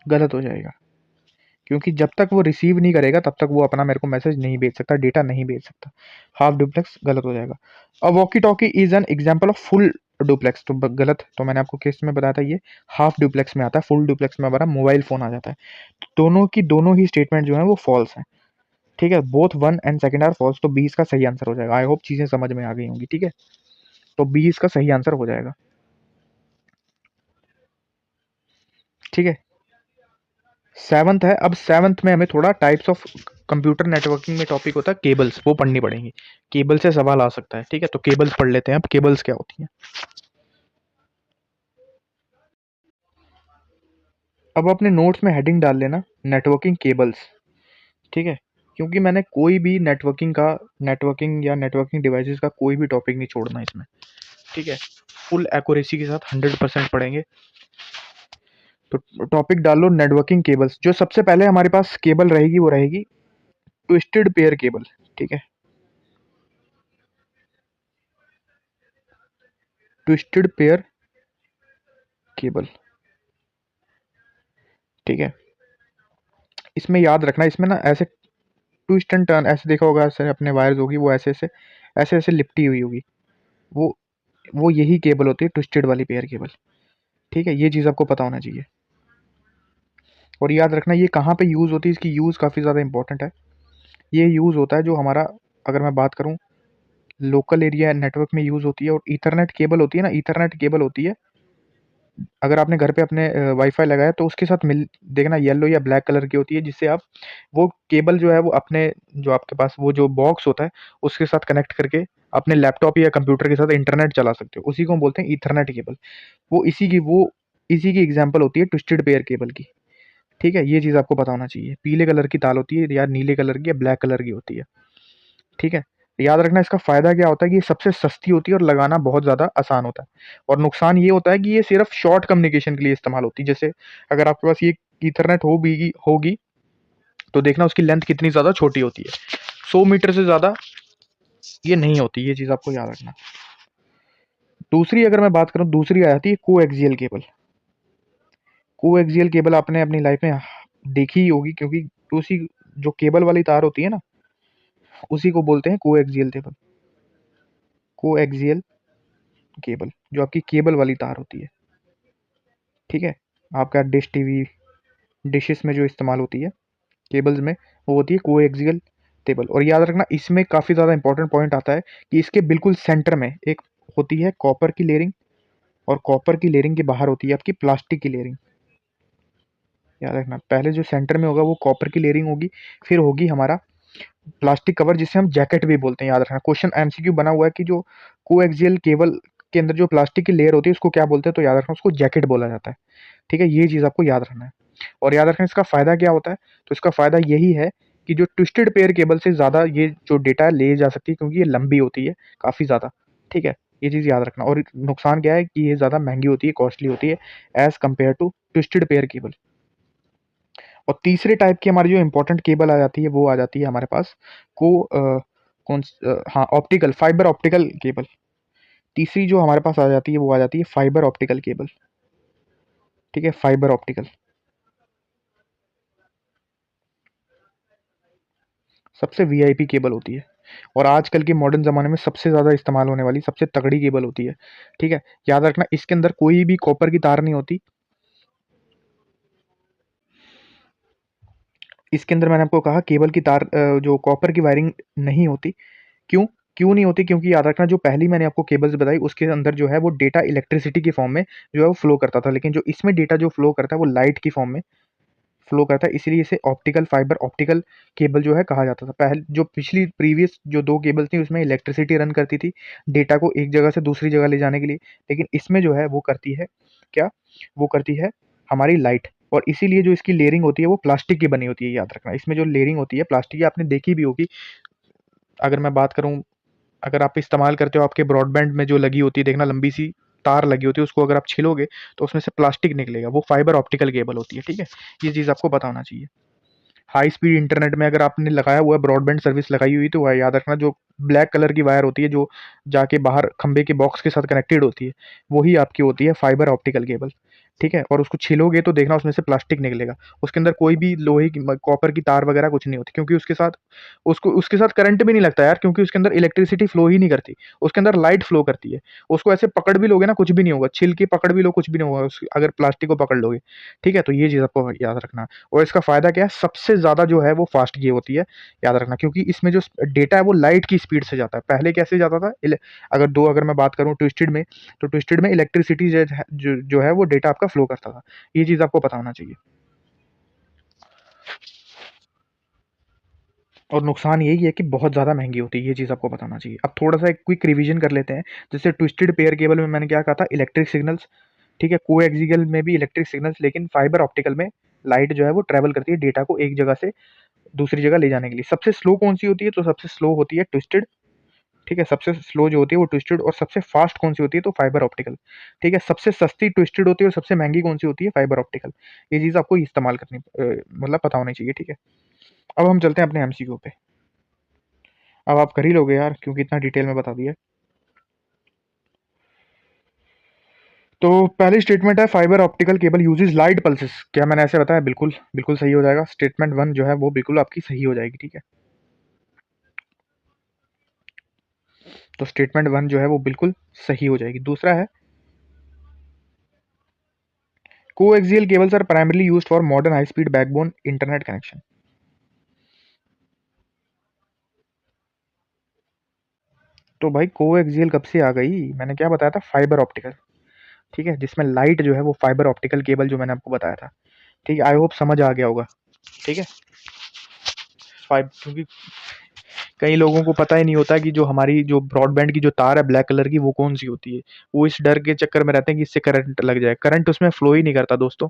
Speaker 1: गलत हो जाएगा, क्योंकि जब तक वो रिसीव नहीं करेगा तब तक वो अपना मेरे को मैसेज नहीं भेज सकता, डेटा नहीं भेज सकता। हाफ डुप्लेक्स गलत हो जाएगा। अब walkie talkie is an example of full duplex, तो गलत। तो मैंने आपको केस में बताया था ये हाफ डुप्लेक्स में आता है, फुल डुप्लेक्स में हमारा मोबाइल फोन आ जाता है। तो दोनों की दोनों ही स्टेटमेंट जो है वो फॉल्स है। ठीक है, both one and second are false, तो 20 का सही आंसर हो जाएगा। आई होप चीजें समझ में आ गई होंगी। ठीक है, तो 20 का सही आंसर हो जाएगा। ठीक है, सेवंथ है। अब सेवंथ में हमें थोड़ा टाइप्स ऑफ कंप्यूटर नेटवर्किंग में टॉपिक होता है केबल्स, वो पढ़नी पड़ेंगी। केबल से सवाल आ सकता है। ठीक है, तो केबल्स पढ़ लेते हैं। अब केबल्स क्या होती हैं? अब अपने नोट्स में हेडिंग डाल लेना, नेटवर्किंग केबल्स। ठीक है, क्योंकि मैंने कोई भी नेटवर्किंग या नेटवर्किंग डिवाइसेस का कोई भी टॉपिक नहीं छोड़ना इसमें। ठीक है, फुल एक्यूरेसी के साथ 100% पढ़ेंगे। तो टॉपिक डाल लो नेटवर्किंग केबल्स। जो सबसे पहले हमारे पास केबल रहेगी वो रहेगी ट्विस्टेड पेयर केबल। ठीक है, ट्विस्टेड पेयर केबल। ठीक है, इसमें याद रखना, इसमें ना ऐसे ट्विस्ट एंड टर्न ऐसे देखा होगा, ऐसे अपने वायर्स होगी वो ऐसे ऐसे ऐसे ऐसे लिपटी हुई होगी, वो वो यही केबल होती है ट्विस्टेड वाली पेयर केबल। ठीक है, ये चीज़ आपको पता होना चाहिए। और याद रखना ये कहाँ पे यूज़ होती है, इसकी यूज़ काफ़ी ज़्यादा इंपॉर्टेंट है। ये यूज़ होता है जो हमारा, अगर मैं बात करूँ, लोकल एरिया नेटवर्क में यूज़ होती है। और ईथरनेट केबल होती है ना, ईथरनेट केबल होती है, अगर आपने घर पे अपने वाईफाई लगाया तो उसके साथ मिल देखना येलो या ब्लैक कलर की होती है, जिससे आप वो केबल जो है वो अपने, जो आपके पास वो जो बॉक्स होता है उसके साथ कनेक्ट करके अपने लैपटॉप या कंप्यूटर के साथ इंटरनेट चला सकते हो। उसी को हम बोलते हैं ईथरनेट केबल। वो इसी की एग्जांपल होती है ट्विस्टेड पेयर केबल की। ठीक है, ये चीज़ आपको पता होना चाहिए। पीले कलर की तार होती है या नीले कलर की या ब्लैक कलर की होती है। ठीक है, याद रखना इसका फ़ायदा क्या होता है कि ये सबसे सस्ती होती है और लगाना बहुत ज़्यादा आसान होता है। और नुकसान ये होता है कि ये सिर्फ शॉर्ट कम्युनिकेशन के लिए इस्तेमाल होती है। जैसे अगर आपके पास ये ईथरनेट होगी होगी तो देखना उसकी लेंथ कितनी ज़्यादा छोटी होती है, 100 मीटर से ज़्यादा ये नहीं होती। ये चीज़ आपको याद रखना। दूसरी अगर मैं बात करूँ, दूसरी आ जाती है कोएक्सियल केबल। कोएक्सियल केबल आपने अपनी लाइफ में देखी ही होगी, क्योंकि उसी जो केबल वाली तार होती है ना, उसी को बोलते हैं कोएक्सियल केबल। कोएक्सियल केबल जो आपकी केबल वाली तार होती है। ठीक है, आपका डिश टीवी डिशेस में जो इस्तेमाल होती है केबल्स में, वो होती है कोएक्सियल केबल। और याद रखना इसमें काफ़ी ज़्यादा इंपॉर्टेंट पॉइंट आता है कि इसके बिल्कुल सेंटर में एक होती है कॉपर की लेयरिंग, और कॉपर की लेयरिंग के बाहर होती है आपकी प्लास्टिक की लेयरिंग। याद रखना, पहले जो सेंटर में होगा वो कॉपर की लेयरिंग होगी, फिर होगी हमारा प्लास्टिक कवर जिसे हम जैकेट भी बोलते हैं, याद रखना। क्वेश्चन एमसीक्यू बना हुआ है कि जो कोएक्सियल केबल के अंदर जो प्लास्टिक की लेयर होती है उसको क्या बोलते हैं, तो याद रखना उसको जैकेट बोला जाता है। ठीक है, ये चीज़ आपको याद रखना है। और याद रखना इसका फ़ायदा क्या होता है, तो इसका फ़ायदा यही है कि जो ट्विस्टेड पेयर केबल से ज़्यादा ये जो डेटा है ले जा सकती है, क्योंकि ये लंबी होती है काफ़ी ज़्यादा। ठीक है, ये चीज़ याद रखना। और नुकसान क्या है कि ये ज़्यादा महंगी होती है, कॉस्टली होती है as compare to twisted pair cable. और तीसरे टाइप की हमारी जो इंपॉर्टेंट केबल आ जाती है वो आ जाती है हमारे पास को हाँ, ऑप्टिकल फाइबर ऑप्टिकल केबल। तीसरी जो हमारे पास आ जाती है वो आ जाती है फाइबर ऑप्टिकल केबल। ठीक है, फाइबर ऑप्टिकल सबसे वीआईपी केबल होती है और आजकल के मॉडर्न ज़माने में सबसे ज़्यादा इस्तेमाल होने वाली सबसे तगड़ी केबल होती है। ठीक है, याद रखना इसके अंदर कोई भी कॉपर की तार नहीं होती। इसके अंदर मैंने आपको कहा केबल की तार जो कॉपर की वायरिंग नहीं होती। क्यों? क्यों नहीं होती? क्योंकि याद रखना जो पहली मैंने आपको केबल्स बताई उसके अंदर जो है वो डेटा इलेक्ट्रिसिटी की फॉर्म में जो है वो फ्लो करता था, लेकिन जो इसमें डेटा जो फ्लो करता है वो लाइट की फॉर्म में फ्लो करता है, इसीलिए इसे ऑप्टिकल फाइबर ऑप्टिकल केबल जो है कहा जाता था। पहले जो पिछली प्रीवियस जो 2 केबल्स थी उसमें इलेक्ट्रिसिटी रन करती थी, डेटा को एक जगह से दूसरी जगह ले जाने के लिए, लेकिन इसमें जो है वो करती है क्या? वो करती है हमारी लाइट। और इसीलिए जो इसकी लेयरिंग होती है वो प्लास्टिक की बनी होती है, याद रखना। इसमें जो लेयरिंग होती है प्लास्टिक की, आपने देखी भी होगी। अगर मैं बात करूँ, अगर आप इस्तेमाल करते हो आपके ब्रॉडबैंड में जो लगी होती है, देखना लंबी सी तार लगी होती है, उसको अगर आप छिलोगे तो उसमें से प्लास्टिक निकलेगा, वो फाइबर ऑप्टिकल केबल होती है। ठीक है, ये चीज़ आपको पता होना चाहिए। हाई स्पीड इंटरनेट में अगर आपने लगाया हुआ है ब्रॉडबैंड सर्विस लगाई हुई, तो वह याद रखना जो ब्लैक कलर की वायर होती है जो जाके बाहर खंबे के बॉक्स के साथ कनेक्टेड होती है, वही आपकी होती है फाइबर ऑप्टिकल केबल। ठीक है, और उसको छिलोगे तो देखना उसमें से प्लास्टिक निकलेगा। उसके अंदर कोई भी लोहे की कॉपर की तार वगैरह कुछ नहीं होती, क्योंकि उसके साथ करंट भी नहीं लगता यार, क्योंकि उसके अंदर इलेक्ट्रिसिटी फ्लो ही नहीं करती। उसके अंदर लाइट फ्लो करती है। उसको ऐसे पकड़ भी लोगे ना कुछ भी नहीं होगा, छिल के पकड़ भी लो कुछ भी नहीं होगा अगर प्लास्टिक को पकड़ लोगे। ठीक है, तो ये चीज़ आपको याद रखना। और इसका फ़ायदा क्या है, सबसे ज़्यादा जो है वो फास्ट ये होती है, याद रखना, क्योंकि इसमें जो डेटा है वो लाइट की स्पीड से जाता है। पहले कैसे जाता था, अगर मैं बात करूँ ट्विस्टेड में, तो ट्विस्टेड में इलेक्ट्रिसिटी जो है वो डेटा आपका फ्लो करता था। ये चीज़ आपको पता होना चाहिए। और नुकसान यही है कि बहुत ज़्यादा महंगी होती है, ये चीज़ आपको बताना चाहिए। अब थोड़ा सा एक क्विक रिवीजन कर लेते हैं। जैसे ट्विस्टेड पेयर केबल में मैंने क्या कहा था, इलेक्ट्रिक सिग्नल्स। ठीक है, कोएक्सियल में भी इलेक्ट्रिक सिग्नल्स, लेकिन फाइबर ऑप्टिकल में लाइट जो है वो ट्रेवल करती है डेटा को एक जगह से दूसरी जगह ले जाने के लिए। सबसे स्लो कौन सी होती है, तो सबसे स्लो होती है ट्विस्टेड। ठीक है, सबसे स्लो जो होती है वो ट्विस्टेड। और सबसे फास्ट कौन सी होती है, तो फाइबर ऑप्टिकल। ठीक है, सबसे सस्ती ट्विस्टेड होती है और सबसे महंगी कौन सी होती है, फाइबर ऑप्टिकल। ये चीज़ आपको इस्तेमाल करनी मतलब पता होनी चाहिए। ठीक है, अब हम चलते हैं अपने एमसीक्यू पे। अब आप कर ही लोगे यार, क्योंकि इतना डिटेल में बता दिया। तो पहली स्टेटमेंट है fibre optical cable uses light pulses. क्या मैंने ऐसे बताया? बिल्कुल बिल्कुल सही हो जाएगा। स्टेटमेंट वन जो है वो बिल्कुल आपकी सही हो जाएगी। ठीक है, तो स्टेटमेंट वन जो है वो बिल्कुल सही हो जाएगी। दूसरा है coaxial cables are primarily used for modern high speed backbone internet connection. तो भाई कोएक्सियल कब से आ गई? मैंने क्या बताया था, फाइबर ऑप्टिकल। ठीक है, जिसमें लाइट जो है वो फाइबर ऑप्टिकल केबल जो मैंने आपको बताया था। ठीक है, आई होप समझ आ गया होगा। ठीक है, फाइव, क्योंकि कई लोगों को पता ही नहीं होता कि जो हमारी जो ब्रॉडबैंड की जो तार है ब्लैक कलर की वो कौन सी होती है। वो इस डर के चक्कर में रहते हैं कि इससे करंट लग जाए। करंट उसमें फ्लो ही नहीं करता दोस्तों,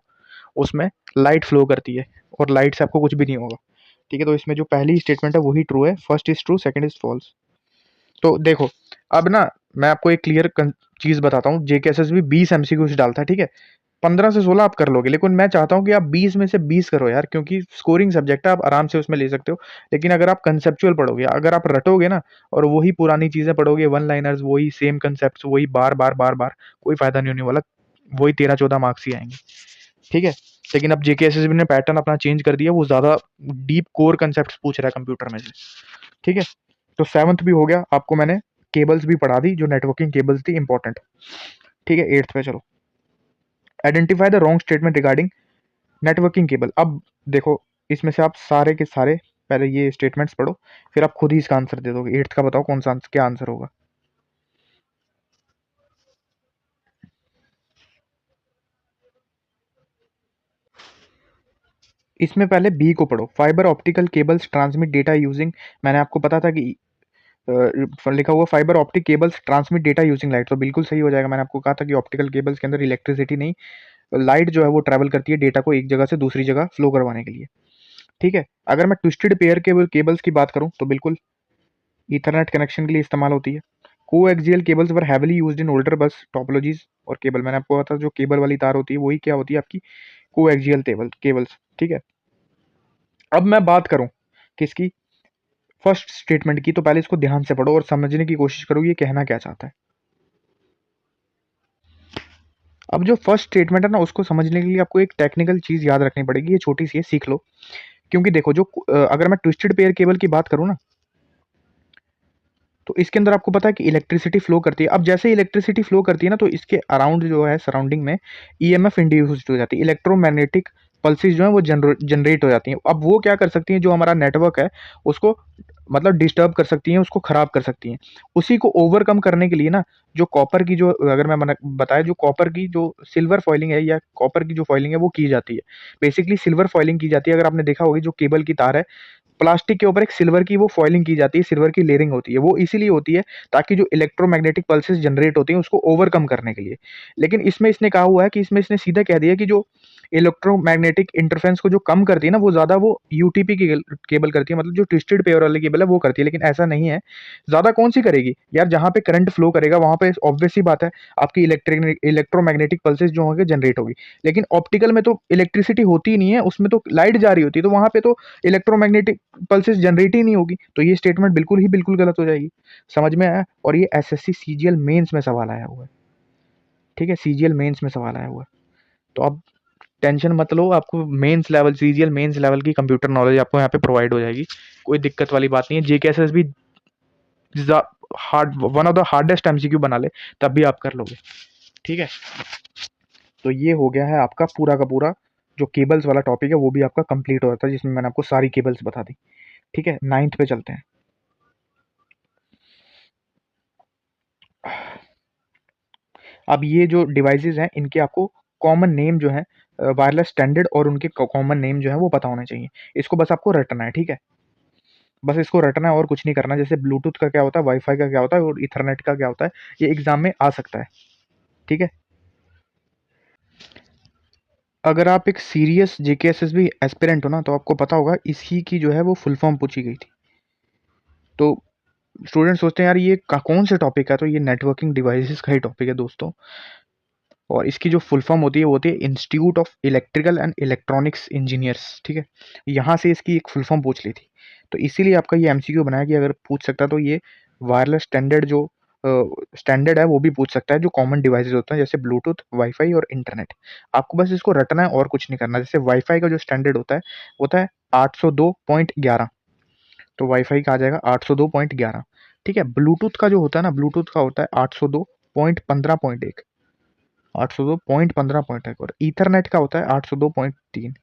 Speaker 1: उसमें लाइट फ्लो करती है, और लाइट से आपको कुछ भी नहीं होगा। ठीक है, तो इसमें जो पहली स्टेटमेंट है वही ट्रू है। First is true, second is false. तो देखो, अब ना मैं आपको एक क्लियर चीज बताता हूँ। जेकेएसएस भी 20 एमसीक्यूज डालता है। ठीक है, 15 से 16 आप कर लोगे, लेकिन मैं चाहता हूँ कि आप 20 में से 20 करो यार, क्योंकि स्कोरिंग सब्जेक्ट है, आप आराम से उसमें ले सकते हो। लेकिन अगर आप कंसेप्चुअल पढ़ोगे, अगर आप रटोगे ना और वही पुरानी चीजें पढ़ोगे, वन लाइनर्स, वही सेम कंसेप्ट, वही बार बार बार बार, कोई फायदा नहीं होने वाला। वही 13-14 मार्क्स ही आएंगे। ठीक है, लेकिन अब जेकेएसएसबी ने पैटर्न अपना चेंज कर दिया, वो ज्यादा डीप कोर कंसेप्ट पूछ रहा है कंप्यूटर में से। ठीक है, तो सेवंथ भी हो गया, आपको मैंने केबल्स भी पढ़ा दी, जो नेटवर्किंग केबल्स थी इंपॉर्टेंट। ठीक है, एट्थ पे चलो। Identify the wrong statement regarding networking cable. अब देखो, इसमें से आप सारे के सारे पहले ये स्टेटमेंट्स पढ़ो, फिर आप खुद ही इसका आंसर दे दोगे। एट्थ का बताओ कौन सा क्या आंसर होगा। इसमें पहले बी को पढ़ो, fibre optical cables transmit data using, मैंने आपको पता था कि लिखा हुआ fibre optic cables transmit data using light, तो बिल्कुल सही हो जाएगा। मैंने आपको कहा था कि ऑप्टिकल केबल्स के अंदर इलेक्ट्रिसिटी नहीं, लाइट जो है वो ट्रैवल करती है डेटा को एक जगह से दूसरी जगह फ्लो करवाने के लिए। ठीक है, अगर मैं ट्विस्टेड पेयर केबल्स की बात करूं तो बिल्कुल ईथरनेट कनेक्शन के लिए इस्तेमाल होती है। Coaxial cables were heavily used in older बस टोपोलॉजीज और केबल, मैंने आपको कहा था जो केबल वाली तार होती है वही क्या होती है आपकी कोएक्सियल केबल्स। ठीक है, अब मैं बात करूं किसकी, फर्स्ट स्टेटमेंट की, तो पहले इसको ध्यान से पढ़ो और समझने की कोशिश करो ये कहना क्या चाहता है। अब जो फर्स्ट स्टेटमेंट है ना उसको समझने के लिए आपको एक टेक्निकल चीज याद रखनी पड़ेगी, ये छोटी सी है, सीख लो। क्योंकि देखो जो अगर मैं ट्विस्टेड पेयर केबल की बात करूं ना तो इसके अंदर आपको पता है कि इलेक्ट्रिसिटी फ्लो करती है। अब जैसे इलेक्ट्रिसिटी फ्लो करती है ना तो इसके अराउंड जो है सराउंडिंग में ईएमएफ इंड्यूस्ड हो जाती है, इलेक्ट्रोमैग्नेटिक पल्सेस जो है वो जनरेट हो जाती हैं। अब वो क्या कर सकती हैं, जो हमारा नेटवर्क है उसको मतलब डिस्टर्ब कर सकती हैं, उसको खराब कर सकती हैं। उसी को ओवरकम करने के लिए ना जो कॉपर की जो अगर मैं बताया जो कॉपर की जो सिल्वर फॉइलिंग है या कॉपर की जो फॉइलिंग है वो की जाती है, बेसिकली सिल्वर फॉइलिंग की जाती है। अगर आपने देखा होगी जो केबल की तार है प्लास्टिक के ऊपर एक सिल्वर की वो फॉइलिंग की जाती है, सिल्वर की लेयरिंग होती है, वो इसीलिए होती है ताकि जो इलेक्ट्रोमैग्नेटिक पल्सेस जनरेट होती हैं उसको ओवरकम करने के लिए। लेकिन इसमें इसने कहा हुआ है कि इसमें इसने सीधा कह दिया कि जो इलेक्ट्रोमैग्नेटिक इंटरफेरेंस को जो कम करती है ना वो ज्यादा वो यूटीपी की केबल करती है, मतलब जो ट्विस्टेड पेयर वाली केबल है वो करती है। लेकिन ऐसा नहीं है, ज्यादा कौन सी करेगी यार, जहां पे करंट फ्लो करेगा वहां पे ऑब्वियस सी बात है आपकी इलेक्ट्रोमैग्नेटिक पल्सेस जो होंगे जनरेट होगी। लेकिन ऑप्टिकल में तो इलेक्ट्रिसिटी होती ही नहीं है, उसमें तो लाइट जा रही होती है, तो वहां पे तो इलेक्ट्रोमैग्नेटिक पल्सेस जनरेट ही नहीं होगी, तो ये स्टेटमेंट बिल्कुल ही बिल्कुल गलत हो जाएगी। समझ में आया? और ये एसएससी सीजीएल मेंस में सवाल आया हुआ है। ठीक है, सीजीएल मेंस में सवाल आया हुआ है, तो अब टेंशन मत लो, आपको mains level CGL mains level की कंप्यूटर नॉलेज आपको यहाँ पे प्रोवाइड हो जाएगी, कोई दिक्कत वाली बात नहीं है। जेकेएसएस भी hard one of the hardest MCQ बना ले तब भी आप कर लोगे। ठीक है, तो ये हो गया है आपका पूरा का पूरा जो केबल्स वाला टॉपिक है वो भी आपका कंप्लीट हो जाता है, जिसमें मैंने आपको सारी केबल्स बता दी। ठीक है, नाइन्थ पे चलते हैं। अब ये जो डिवाइसेस हैं इनके आपको कॉमन नेम जो है वायरलेस स्टैंडर्ड और उनके कॉमन नेम जो है वो पता होने चाहिए। इसको बस आपको रटना है। ठीक है, बस इसको रटना है और कुछ नहीं करना। जैसे ब्लूटूथ का क्या होता है, वाईफाई का क्या होता है और इथरनेट का क्या होता है, ये एग्जाम में आ सकता है। ठीक है, अगर आप एक सीरियस जेकेएसएसबी एस्पिरेंट हो ना तो आपको पता होगा इसी की जो है वो फुल फॉर्म पूछी गई थी। तो स्टूडेंट सोचते हैं यार ये कौन से टॉपिक है, तो ये नेटवर्किंग डिवाइसेस का ही टॉपिक है दोस्तों। और इसकी जो फुल फॉर्म होती है वो होती है institute of electrical and electronics engineers. ठीक है, यहाँ से इसकी एक फुल फॉर्म पूछ ली थी, तो इसीलिए आपका ये एमसीक्यू बनाया कि अगर पूछ सकता तो ये वायरलेस स्टैंडर्ड जो स्टैंडर्ड है वो भी पूछ सकता है, जो कॉमन डिवाइसेस होते हैं जैसे ब्लूटूथ, वाईफाई और इंटरनेट। आपको बस इसको रटना है और कुछ नहीं करना। जैसे वाईफाई का जो स्टैंडर्ड होता है 802.11, तो वाईफाई का आ जाएगा 802.11। ठीक है, ब्लूटूथ का जो होता है ना, ब्लूटूथ का होता है 802.15.1, 802.15.1 और ईथरनेट का होता है 802.3।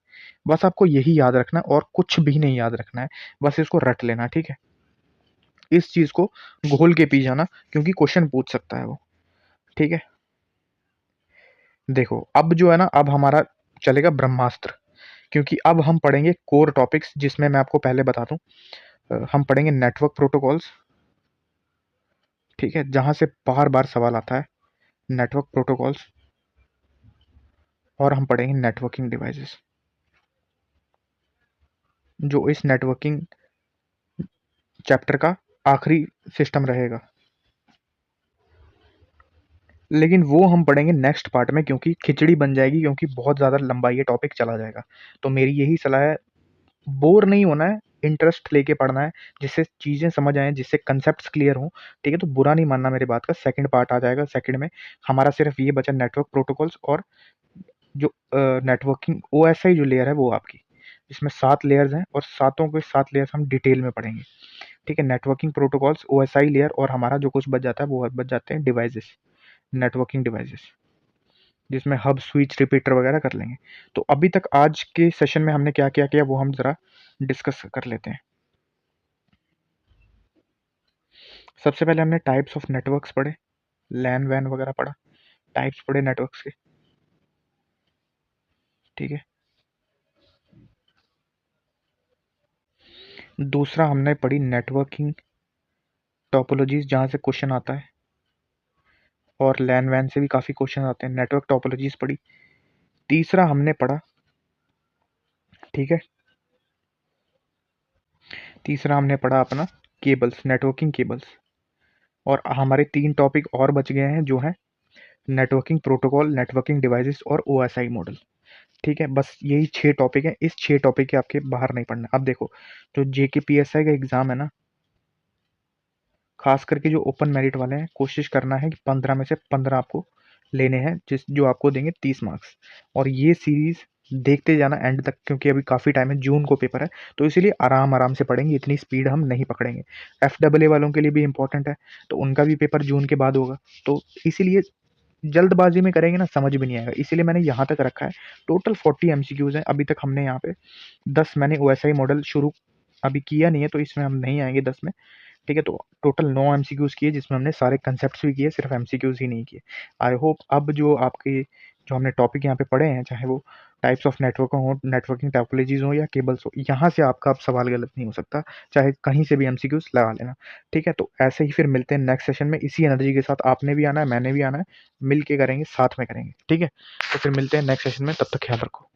Speaker 1: बस आपको यही याद रखना है और कुछ भी नहीं याद रखना है, बस इसको रट लेना। ठीक है, इस चीज को घोल के पी जाना क्योंकि क्वेश्चन पूछ सकता है वो। ठीक है, देखो अब जो है ना अब हमारा चलेगा ब्रह्मास्त्र, क्योंकि अब हम पढ़ेंगे कोर टॉपिक्स, जिसमें मैं आपको पहले बता दूं हम पढ़ेंगे नेटवर्क प्रोटोकॉल्स। ठीक है, जहां से बार बार सवाल आता है नेटवर्क प्रोटोकॉल्स, और हम पढ़ेंगे नेटवर्किंग डिवाइसेस, जो इस नेटवर्किंग चैप्टर का आखिरी सिस्टम रहेगा। लेकिन वो हम पढ़ेंगे नेक्स्ट पार्ट में, क्योंकि खिचड़ी बन जाएगी, क्योंकि बहुत ज़्यादा लंबा ये टॉपिक चला जाएगा। तो मेरी यही सलाह है, बोर नहीं होना है, इंटरेस्ट लेके पढ़ना है, जिससे चीज़ें समझ आएँ, जिससे कंसेप्ट्स क्लियर हों। ठीक है, तो बुरा नहीं मानना मेरी बात का, सेकंड पार्ट आ जाएगा। सेकंड में हमारा सिर्फ ये बचा नेटवर्क प्रोटोकॉल्स और जो नेटवर्किंग ओएसआई जो लेयर है वो आपकी, इसमें 7 लेयर्स हैं और सातों के 7 लेयर्स हम डिटेल में पढ़ेंगे। ठीक है, नेटवर्किंग प्रोटोकॉल्स, ओएसआई लेयर और हमारा जो कुछ बच जाता है वो बच जाते हैं डिवाइसेस, नेटवर्किंग डिवाइसेस, जिसमें हब, स्विच, रिपीटर वगैरह कर लेंगे। तो अभी तक आज के सेशन में हमने क्या क्या किया वो हम ज़रा डिस्कस कर लेते हैं। सबसे पहले हमने टाइप्स ऑफ नेटवर्क्स पढ़े, लैन वैन वगैरह पढ़ा, टाइप्स पढ़े नेटवर्क्स के। ठीक है, दूसरा हमने पढ़ी नेटवर्किंग टोपोलॉजीज, जहाँ से क्वेश्चन आता है, और लैन वैन से भी काफ़ी क्वेश्चन आते हैं। नेटवर्क टोपोलॉजीज पढ़ी। तीसरा हमने पढ़ा, ठीक है, तीसरा हमने पढ़ा अपना केबल्स, नेटवर्किंग केबल्स। और हमारे 3 टॉपिक और बच गए हैं, जो है नेटवर्किंग प्रोटोकॉल, नेटवर्किंग डिवाइसेस और ओएसआई मॉडल। ठीक है, बस यही 6 टॉपिक हैं। इस 6 टॉपिक के आपके बाहर नहीं पढ़ना। अब देखो, जो जेकेपीएसआई का एग्ज़ाम है ना, खास करके जो ओपन मेरिट वाले हैं, कोशिश करना है कि 15 में से 15 आपको लेने हैं, जो आपको देंगे 30 मार्क्स। और ये सीरीज देखते जाना एंड तक, क्योंकि अभी काफ़ी टाइम है, जून को पेपर है, तो इसीलिए आराम आराम से पढ़ेंगे, इतनी स्पीड हम नहीं पकड़ेंगे। FAA वालों के लिए भी इंपॉर्टेंट है, तो उनका भी पेपर जून के बाद होगा, तो इसीलिए जल्दबाजी में करेंगे ना, समझ भी नहीं आएगा, इसीलिए मैंने यहाँ तक रखा है। टोटल 40 MCQs हैं अभी तक। हमने यहाँ पे 10, मैंने OSI मॉडल शुरू अभी किया नहीं है, तो इसमें हम नहीं आएंगे 10 में। ठीक है, तो टोटल 9 MCQs किए, जिसमें हमने सारे कंसेप्ट्स भी किए, सिर्फ MCQs ही नहीं किए। आई होप अब जो हमने टॉपिक यहाँ पे पढ़े हैं, चाहे वो टाइप्स ऑफ नेटवर्क हो, नेटवर्किंग टोपोलॉजीज हो या केबल्स हो, यहाँ से आपका अब सवाल गलत नहीं हो सकता, चाहे कहीं से भी MCQs लगा लेना। ठीक है, तो ऐसे ही फिर मिलते हैं नेक्स्ट सेशन में इसी एनर्जी के साथ। आपने भी आना है, मैंने भी आना है, मिल के करेंगे, साथ में करेंगे। ठीक है, तो फिर मिलते हैं नेक्स्ट सेशन में, तब तक ख्याल रखो।